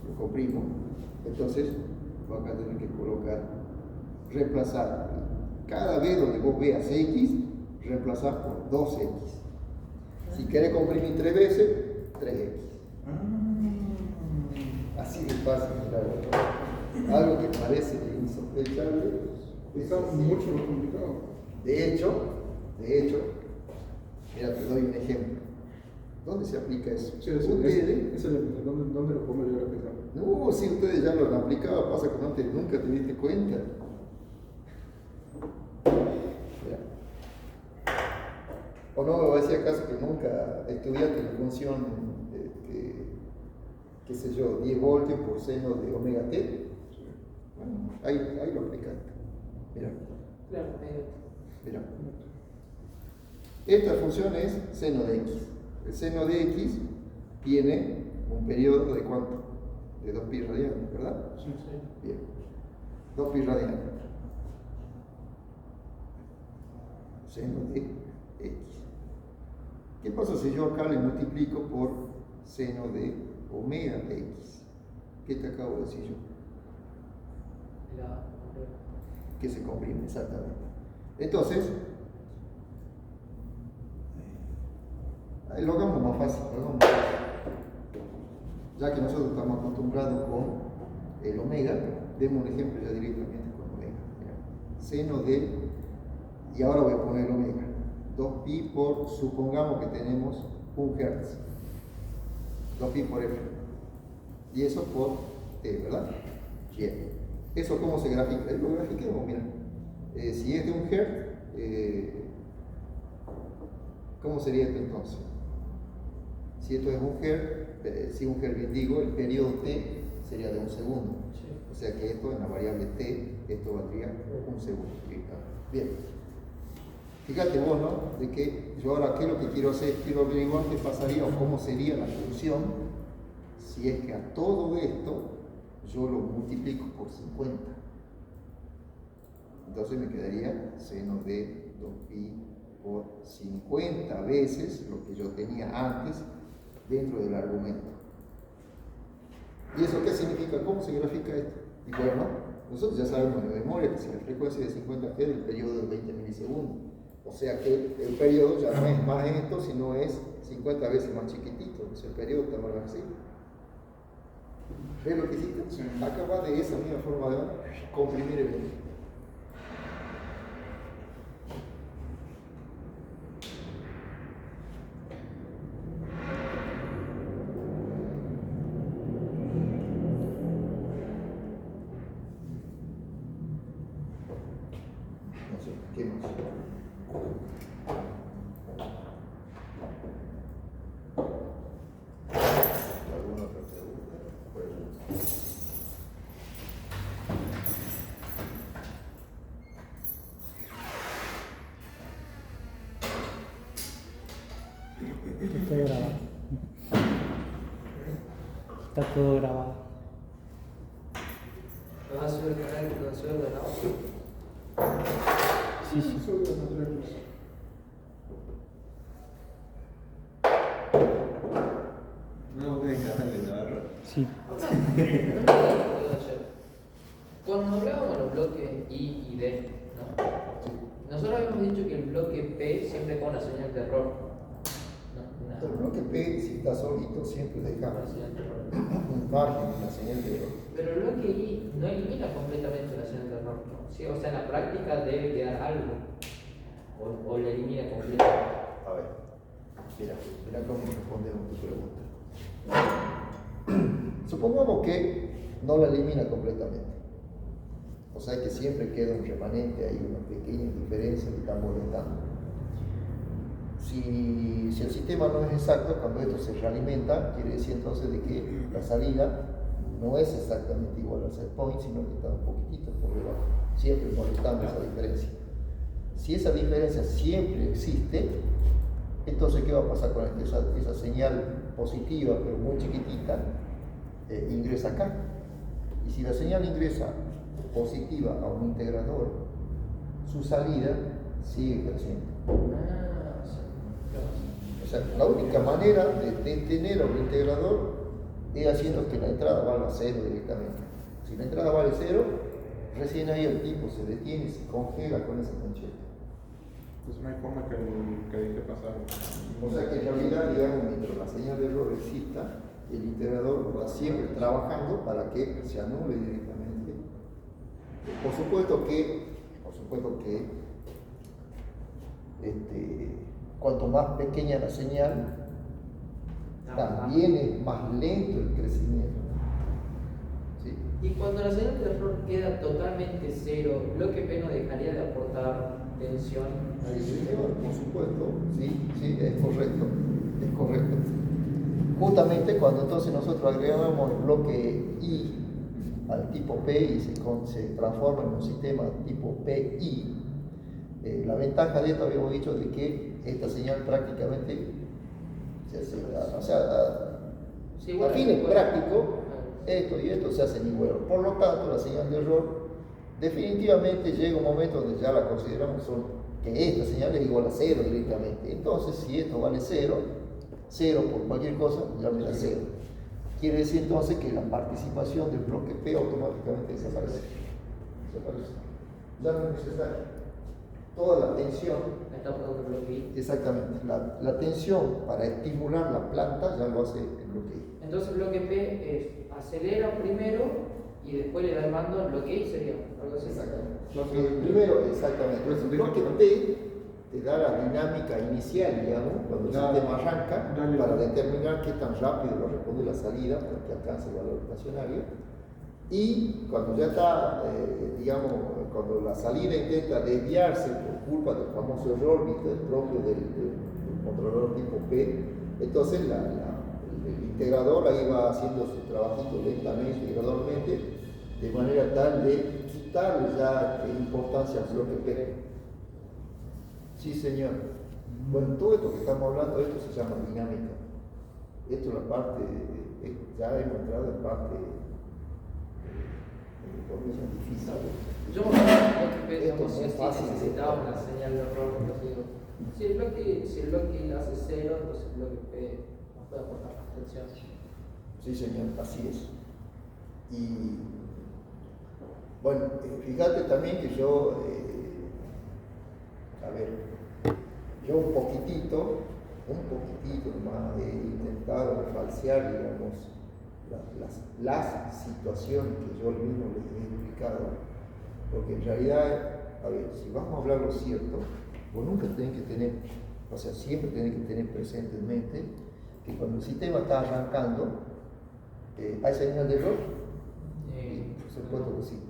Speaker 1: Lo comprimo, entonces voy a tener que colocar, reemplazar. Cada vez donde vos veas X, reemplazás por 2X. Si querés comprimir 3 veces, 3X. Así de fácil, claro. Algo que parece insospechable.
Speaker 4: Está mucho más complicado.
Speaker 1: De hecho, mira, te doy un ejemplo. ¿Dónde se aplica eso?
Speaker 4: Sí,
Speaker 1: Ustedes,
Speaker 4: ¿dónde lo pongo yo a aplicar?
Speaker 1: no, si ustedes ya lo han aplicado, pasa que nunca te diste cuenta. Mira. O no me decía acaso que nunca estudiaste la función, qué sé yo, 10 voltios por seno de omega t. Bueno, ahí lo aplicaste. Mira. Mira. Esta función es seno de x. El seno de x tiene un periodo de ¿cuánto? De 2pi radianes, ¿verdad?
Speaker 2: Sí.
Speaker 1: Bien. 2pi radianes. Seno de x. ¿Qué pasa si yo acá le multiplico por seno de omega de x? ¿Qué te acabo de decir yo? Que se comprime, exactamente. Entonces, lo hagamos más fácil, ya que nosotros estamos acostumbrados con el omega, demos un ejemplo ya directamente con omega. Mira, seno de, y ahora voy a poner el omega, 2pi por, supongamos que tenemos 1 Hz, 2pi por f, y eso por t, ¿verdad? Bien. ¿Eso cómo se grafica? Lo grafiquemos, mira. Si es de 1 Hz, ¿cómo sería esto entonces? Si esto es 1 Hz, si 1 Hz bien digo, el periodo t sería de 1 segundo.
Speaker 2: Sí.
Speaker 1: O sea que esto en la variable t, esto valdría 1 segundo. Bien. Fíjate vos, ¿no? De que yo ahora, ¿qué es lo que quiero hacer? Quiero averiguar qué pasaría o cómo sería la función si es que a todo esto yo lo multiplico por 50. Entonces me quedaría seno de 2pi por 50 veces lo que yo tenía antes dentro del argumento. ¿Y eso qué significa? ¿Cómo se grafica esto? Y bueno, Nosotros ya sabemos de memoria que si la frecuencia es de 50 Hz, el periodo es de 20 milisegundos. O sea que el periodo ya no es más esto, sino es 50 veces más chiquitito. Entonces el periodo está más así. ¿Ves lo que hiciste?
Speaker 4: Sí.
Speaker 1: Acaba de esa misma forma de comprimir el electrón. No sé, ¿qué más? ¿Alguna otra pregunta?
Speaker 3: Está grabado. Está todo grabado.
Speaker 2: ¿Lo vas a subir al canal donde se ve ordenado?
Speaker 3: Sí, sí.
Speaker 4: Eso es otra cosa.
Speaker 1: No, venga, dale, Navarro.
Speaker 3: Sí.
Speaker 2: Cuando hablábamos de los bloques I y D, ¿no? Nosotros habíamos dicho que el bloque P siempre con la señal de error. ¿No?
Speaker 1: El bloque P, si está solito, siempre deja
Speaker 2: Una señal de error.
Speaker 1: un margen, una señal de error.
Speaker 2: Pero el bloque I no elimina completamente la señal de error, ¿no? Sí, o sea, en la práctica debe quedar algo. O la elimina completamente.
Speaker 1: A ver, mira cómo respondemos tu pregunta. Supongamos que no la elimina completamente. O sea que siempre queda un remanente, hay una pequeña diferencia que está molestando. Si el sistema no es exacto, cuando esto se realimenta, quiere decir entonces de que la salida no es exactamente igual al set point, sino que está un poquitito por debajo, siempre molestando esa diferencia. Si esa diferencia siempre existe, entonces ¿qué va a pasar con esa señal positiva, pero muy chiquitita, ingresa acá? Y si la señal ingresa positiva a un integrador, su salida sigue creciendo.
Speaker 2: Ah, sí.
Speaker 1: O sea, la única manera de detener a un integrador es haciendo que la entrada valga 0 directamente. Si la entrada vale 0, recién ahí el tipo se detiene y se congela con esa tensión.
Speaker 4: Entonces no hay forma que deje pasar.
Speaker 1: O sea que en realidad, digamos, mientras la señal de error exista, el integrador va siempre trabajando para que se anule directamente. Por supuesto que cuanto más pequeña la señal, también es más lento el crecimiento. ¿Sí?
Speaker 2: Y cuando la señal de error queda totalmente cero, ¿el bloque P no dejaría de aportar tensión al
Speaker 1: Sí,
Speaker 2: sistema?
Speaker 1: señor, por supuesto, sí, es correcto. Justamente cuando entonces nosotros agregamos el bloque I al tipo P y se transforma en un sistema tipo PI, la ventaja de esto habíamos dicho de que esta señal prácticamente se hace,
Speaker 2: Sí,
Speaker 1: a
Speaker 2: bueno,
Speaker 1: fines
Speaker 2: bueno.
Speaker 1: prácticos, esto y esto se hacen igual. Por lo tanto, la señal de error definitivamente llega un momento donde ya la consideramos que esta señal es igual a 0 directamente. Entonces, si esto vale 0 por cualquier cosa, ya me da 0. Quiere decir entonces que la participación del bloque P automáticamente desaparece. Ya no es necesario. Toda la tensión,
Speaker 2: Está aportando el bloque I.
Speaker 1: exactamente, la tensión para estimular la planta ya lo hace el bloque I.
Speaker 2: Entonces el bloque P es acelera primero y después le da el mando al bloque I, sería algo así.
Speaker 1: Exactamente. Primero, exactamente. Entonces, el bloque P te da la dinámica inicial, digamos, cuando el sistema arranca, para determinar qué tan rápido va a responder la salida para que alcance el valor estacionario. Y cuando ya está, digamos, cuando la salida intenta desviarse por culpa del famoso error propio del controlador tipo P, entonces el integrador ahí va haciendo su trabajito lentamente y gradualmente, de manera tal de quitarle ya importancia al bloque P. Sí, señor. Bueno, todo esto que estamos hablando, esto se llama dinámica. Esto es la parte, ya hemos entrado en parte difícil.
Speaker 2: Yo me acuerdo que P,
Speaker 1: Esto
Speaker 2: digamos,
Speaker 1: no es
Speaker 2: si
Speaker 1: fácil.
Speaker 2: necesitaba una señal de error, entonces digo, si el bloque I hace 0, entonces el bloque P nos puede aportar más tensión.
Speaker 1: Sí, señor, así es. Y Bueno, fíjate también que yo, yo un poquitito más he intentado falsear, digamos, las situaciones que yo mismo les he explicado, porque en realidad, a ver, si vamos a hablar lo cierto, vos nunca tenés que tener, o sea, siempre tenés que tener presente en mente que cuando el sistema está arrancando, ¿hay señal de error? Por supuesto que sí.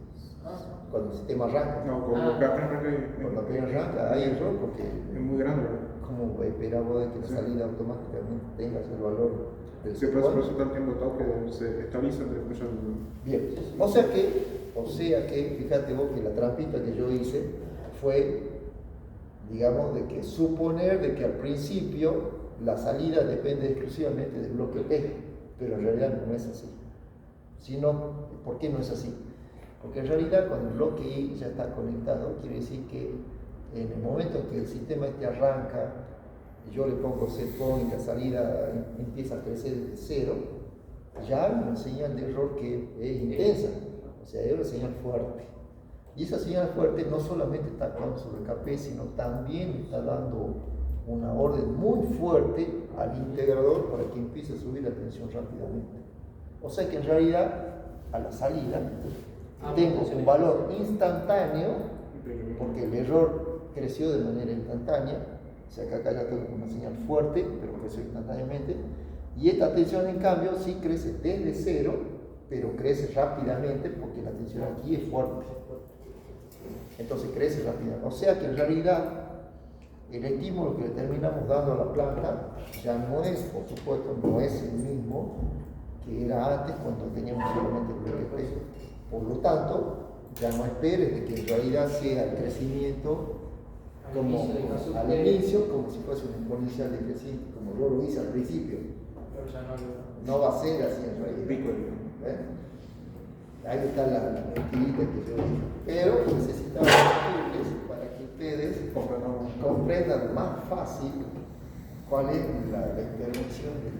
Speaker 1: Cuando el sistema arranca.
Speaker 4: No, cuando
Speaker 1: apenas arranca hay error porque
Speaker 4: es muy grande, ¿verdad?
Speaker 1: como esperamos de que la salida automáticamente tenga el valor del
Speaker 4: Sí, por eso está el tiempo todo que se estabiliza entre muchos.
Speaker 1: Bien, o sea que, fíjate vos que la trampita que yo hice fue, digamos, de que suponer de que al principio la salida depende exclusivamente del bloque P, pero en realidad no es así. Sino, ¿por qué no es así? Porque en realidad cuando el bloque I ya está conectado, quiere decir que en el momento en que el sistema arranca, y yo le pongo set point y la salida empieza a crecer desde cero, ya hay una señal de error que es intensa, o sea, es una señal fuerte. Y esa señal fuerte no solamente está actuando sobre KP, sino también está dando una orden muy fuerte al integrador para que empiece a subir la tensión rápidamente. O sea que en realidad, a la salida, tengo un valor instantáneo, porque el error creció de manera instantánea, o sea que acá ya tengo una señal fuerte, pero creció instantáneamente, y esta tensión en cambio sí crece desde cero, pero crece rápidamente porque la tensión aquí es fuerte. Entonces crece rápidamente. O sea que en realidad el estímulo que le terminamos dando a la planta ya no es, por supuesto, no es el mismo que era antes cuando teníamos solamente el bloque P. Por lo tanto, ya no esperes de que en realidad sea el crecimiento como al inicio, como si fuese un exponencial de crecimiento, como yo lo hice al principio. No va a ser así en realidad. Ahí está la mentirita que yo dije. Pero necesitamos ejemplos para que ustedes comprendan más fácil cuál es la intervención del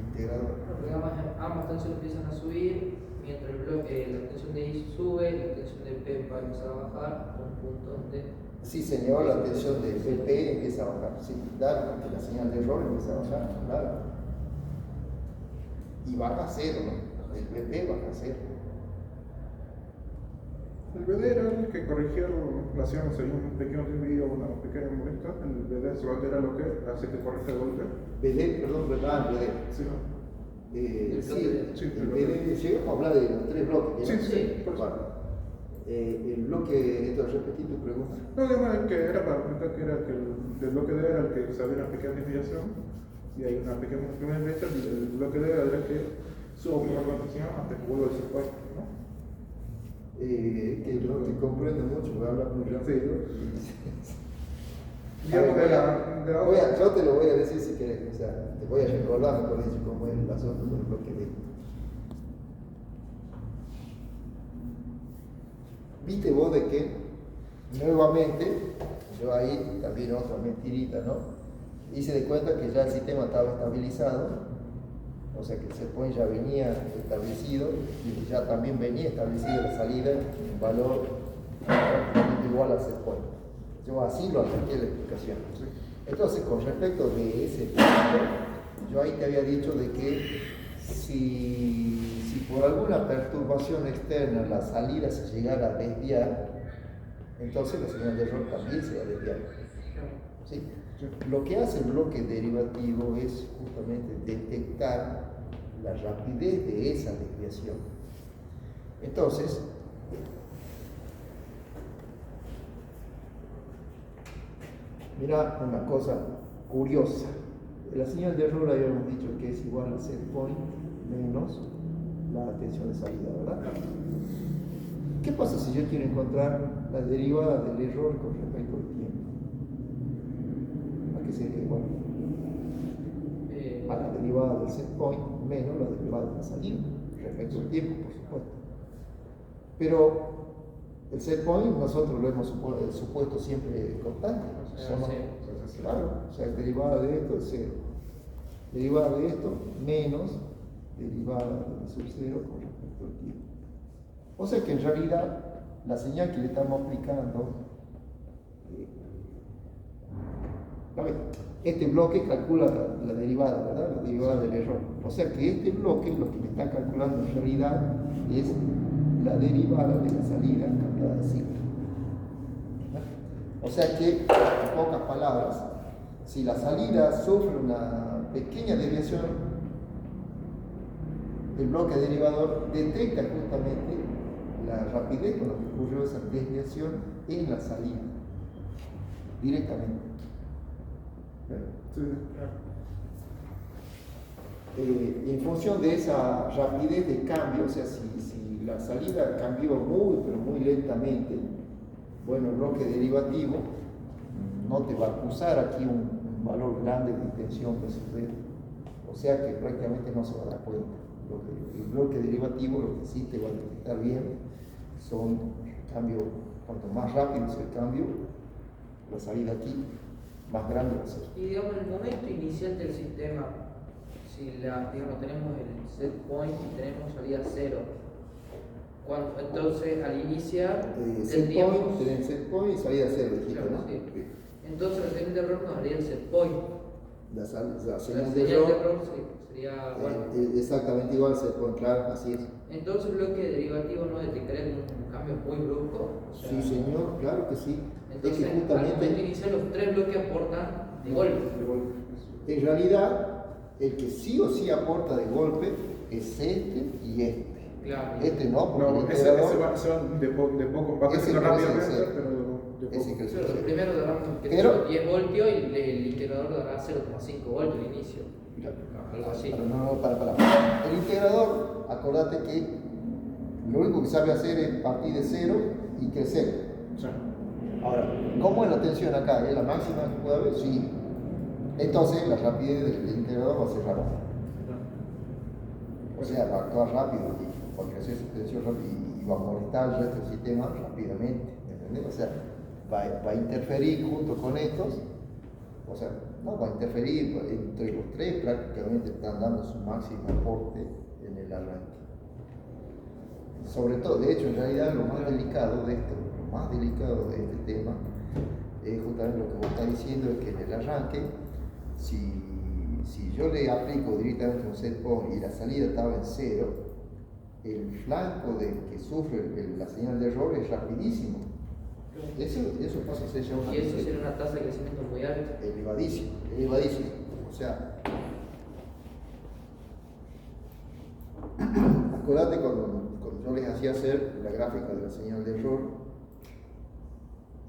Speaker 1: integrador.
Speaker 2: Digamos, ambas tensiones empiezan a subir, mientras la tensión de I sube, la tensión de P va a empezar a bajar a un punto donde...
Speaker 1: Sí, señor, la tensión de PP empieza a bajar. Sí, claro, porque la señal de error empieza a bajar, claro. Y baja a cero, ¿no? El PP baja a cero.
Speaker 4: El BD era el que corregía relaciones, hay un pequeño desvío, una pequeña molesta. El BD era lo que hace que corrija el golpe.
Speaker 1: BD, perdón, ¿verdad? BD.
Speaker 4: Sí.
Speaker 1: El BD, llegamos a hablar de los tres bloques.
Speaker 4: Sí, por eso.
Speaker 1: Bueno, el bloque, entonces repetí tu pregunta.
Speaker 4: No, digamos que era para comentar que era que el bloque D era el que sabía una pequeña desviación y hay una pequeña desviación. El bloque D era el que sube una rotación hasta que vuelva a ser puesto, ¿no?
Speaker 1: Que no te comprendo mucho, voy a hablar muy rápido. Yo te lo voy a decir si querés, o sea, te voy a recordar, mejor dicho, cómo es el asunto con el bloque D. Viste vos de que, nuevamente, yo ahí también otra mentirita, ¿no? Hice de cuenta que ya el sistema estaba estabilizado, o sea que el set point ya venía establecido y ya también venía establecida la salida en un valor igual al set point. Yo así lo arranqué la explicación. Entonces, con respecto de ese punto, yo ahí te había dicho de que si por alguna perturbación externa la salida se llegara a desviar, entonces la señal de error también se va a desviar. ¿Sí? Lo que hace el bloque derivativo es justamente detectar la rapidez de esa desviación. Entonces, mira una cosa curiosa. La señal de error habíamos dicho que es igual al set point menos la tensión de salida, ¿verdad? ¿Qué pasa si yo quiero encontrar la derivada del error con respecto al tiempo? ¿A qué sería igual? A la derivada del set point menos la derivada de la salida, respecto al tiempo, por supuesto. Pero el set point nosotros lo hemos supuesto siempre constante. Claro, o sea, derivada de esto es cero. Derivada de esto menos derivada de sub cero con respecto al tiempo. O sea que en realidad la señal que le estamos aplicando, a ver, este bloque calcula la derivada, ¿verdad? La derivada del error. O sea que este bloque lo que me está calculando en realidad es la derivada de la salida cambiada de ciclo. O sea que, en pocas palabras, si la salida sufre una pequeña desviación, el bloque derivador detecta justamente la rapidez con la que ocurrió esa desviación en la salida, directamente.
Speaker 4: Sí, claro.
Speaker 1: En función de esa rapidez de cambio, o sea, si la salida cambió muy, pero muy lentamente, bueno, el bloque derivativo no te va a acusar aquí un valor grande de intención de suceder. O sea que prácticamente no se va a dar cuenta. El bloque derivativo lo que sí te va a detectar bien son cambios, cuanto más rápido es el cambio, la salida aquí más grande va a ser.
Speaker 2: Y digamos, en el momento inicial del sistema, si digamos, tenemos el set point y tenemos salida 0, entonces al iniciar tendríamos...
Speaker 1: Tenés set point y salida 0, dijiste,
Speaker 2: Claro,
Speaker 1: ¿no?
Speaker 2: sí. Entonces la señal de error nos daría el set point.
Speaker 1: La
Speaker 2: La
Speaker 1: señal
Speaker 2: señal
Speaker 1: de error
Speaker 2: sí, sería... bueno.
Speaker 1: exactamente igual, set point, claro, así es.
Speaker 2: Entonces el bloque derivativo no detectaría un cambio muy brusco. O sea,
Speaker 1: Sí, señor, claro que sí.
Speaker 2: Entonces,
Speaker 1: es que justamente,
Speaker 2: al momento inicial los tres bloques aportan de golpe.
Speaker 1: en realidad, el que sí o sí aporta de golpe es este y este.
Speaker 2: Claro.
Speaker 1: Este no, porque
Speaker 4: No,
Speaker 1: el
Speaker 4: ese
Speaker 1: integrador,
Speaker 4: va de poco, va
Speaker 1: ese
Speaker 4: creciendo
Speaker 1: crece,
Speaker 4: rápidamente,
Speaker 1: sí.
Speaker 4: pero de poco.
Speaker 1: ese crece.
Speaker 2: Pero primero darán
Speaker 1: Pero-
Speaker 2: 10 voltios y el integrador dará 0,5 voltios al inicio.
Speaker 1: Mira,
Speaker 2: Algo así.
Speaker 1: para. El integrador, acordate que lo único que sabe hacer es partir de cero y crecer.
Speaker 4: O sea,
Speaker 1: Ahora, ¿cómo es la tensión acá? ¿Es la máxima que puede haber? Sí. Entonces, la rapidez del integrador va a ser rápida. O sea, va a actuar rápido y va a crecer su tensión rápido y va a molestar el resto del sistema rápidamente. ¿Entendés? O sea, va a interferir junto con estos. O sea, no va a interferir entre los tres, prácticamente están dando su máximo aporte en el arranque. Sobre todo, de hecho, en realidad lo más delicado de esto, lo más delicado de este tema es justamente lo que vos estás diciendo, es que en el arranque, si yo le aplico directamente un set point y la salida estaba en 0, el flanco que sufre la señal de error es rapidísimo. Eso pasa a ser ya una
Speaker 2: Y eso sería una tasa de crecimiento muy alta.
Speaker 1: elevadísimo, elevadísimo. O sea, acordate cuando yo les hacía hacer la gráfica de la señal de error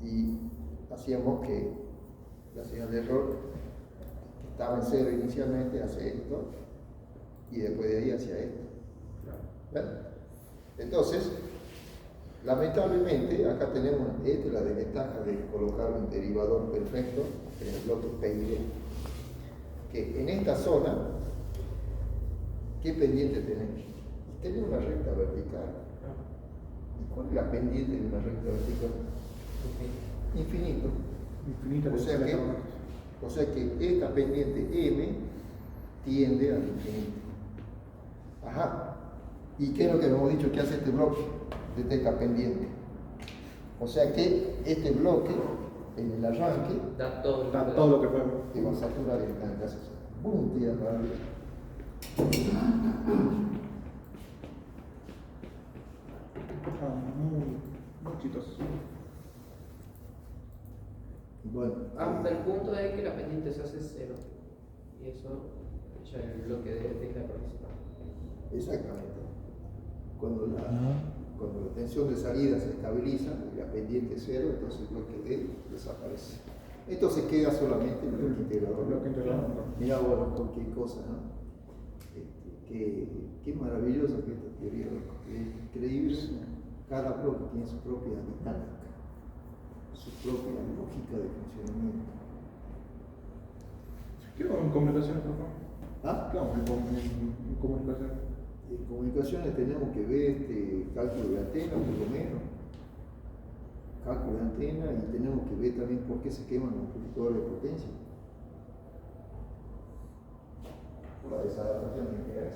Speaker 1: y hacíamos que la señal de error estaba en 0 inicialmente, hace esto y después de ahí hacia esto. ¿Ven? Entonces, lamentablemente, acá tenemos esta es la desventaja de colocar un derivador perfecto en el bloque PID, que en esta zona, ¿qué pendiente tenemos? Tenemos una recta vertical. ¿Y cuál es la pendiente de una recta vertical? Infinito.
Speaker 4: infinita
Speaker 1: O sea que esta pendiente M tiende al infinito. Ajá. ¿Y qué es lo que hemos dicho que hace este bloque? Detecta pendiente. O sea que este bloque, en el arranque,
Speaker 2: Da todo el
Speaker 4: da todo lo que podemos.
Speaker 1: te va a saturar directamente. Hace ¡bum! Tira para arriba.
Speaker 4: Muy chistoso.
Speaker 1: Bueno,
Speaker 2: Hasta el punto de que la pendiente se hace 0. Y eso ya el bloque deja de participar.
Speaker 1: exactamente. Cuando la tensión de salida se estabiliza y la pendiente es 0, entonces el bloque D desaparece. Entonces queda solamente el bloque integrador.
Speaker 4: El bloque integrador.
Speaker 1: Mira, bueno, cualquier cosa, ¿no? Qué maravilloso que esta teoría, es increíble. Cada bloque tiene su propia dinámica, su propia lógica de funcionamiento.
Speaker 4: ¿Qué vamos en comunicaciones, por favor?
Speaker 1: ¿Ah?
Speaker 4: ¿Qué vamos en comunicaciones?
Speaker 1: En comunicaciones tenemos que ver cálculo de antena, por lo menos. Cálculo de antena y tenemos que ver también por qué se queman los amplificadores de potencia. Por la desadaptación de interés.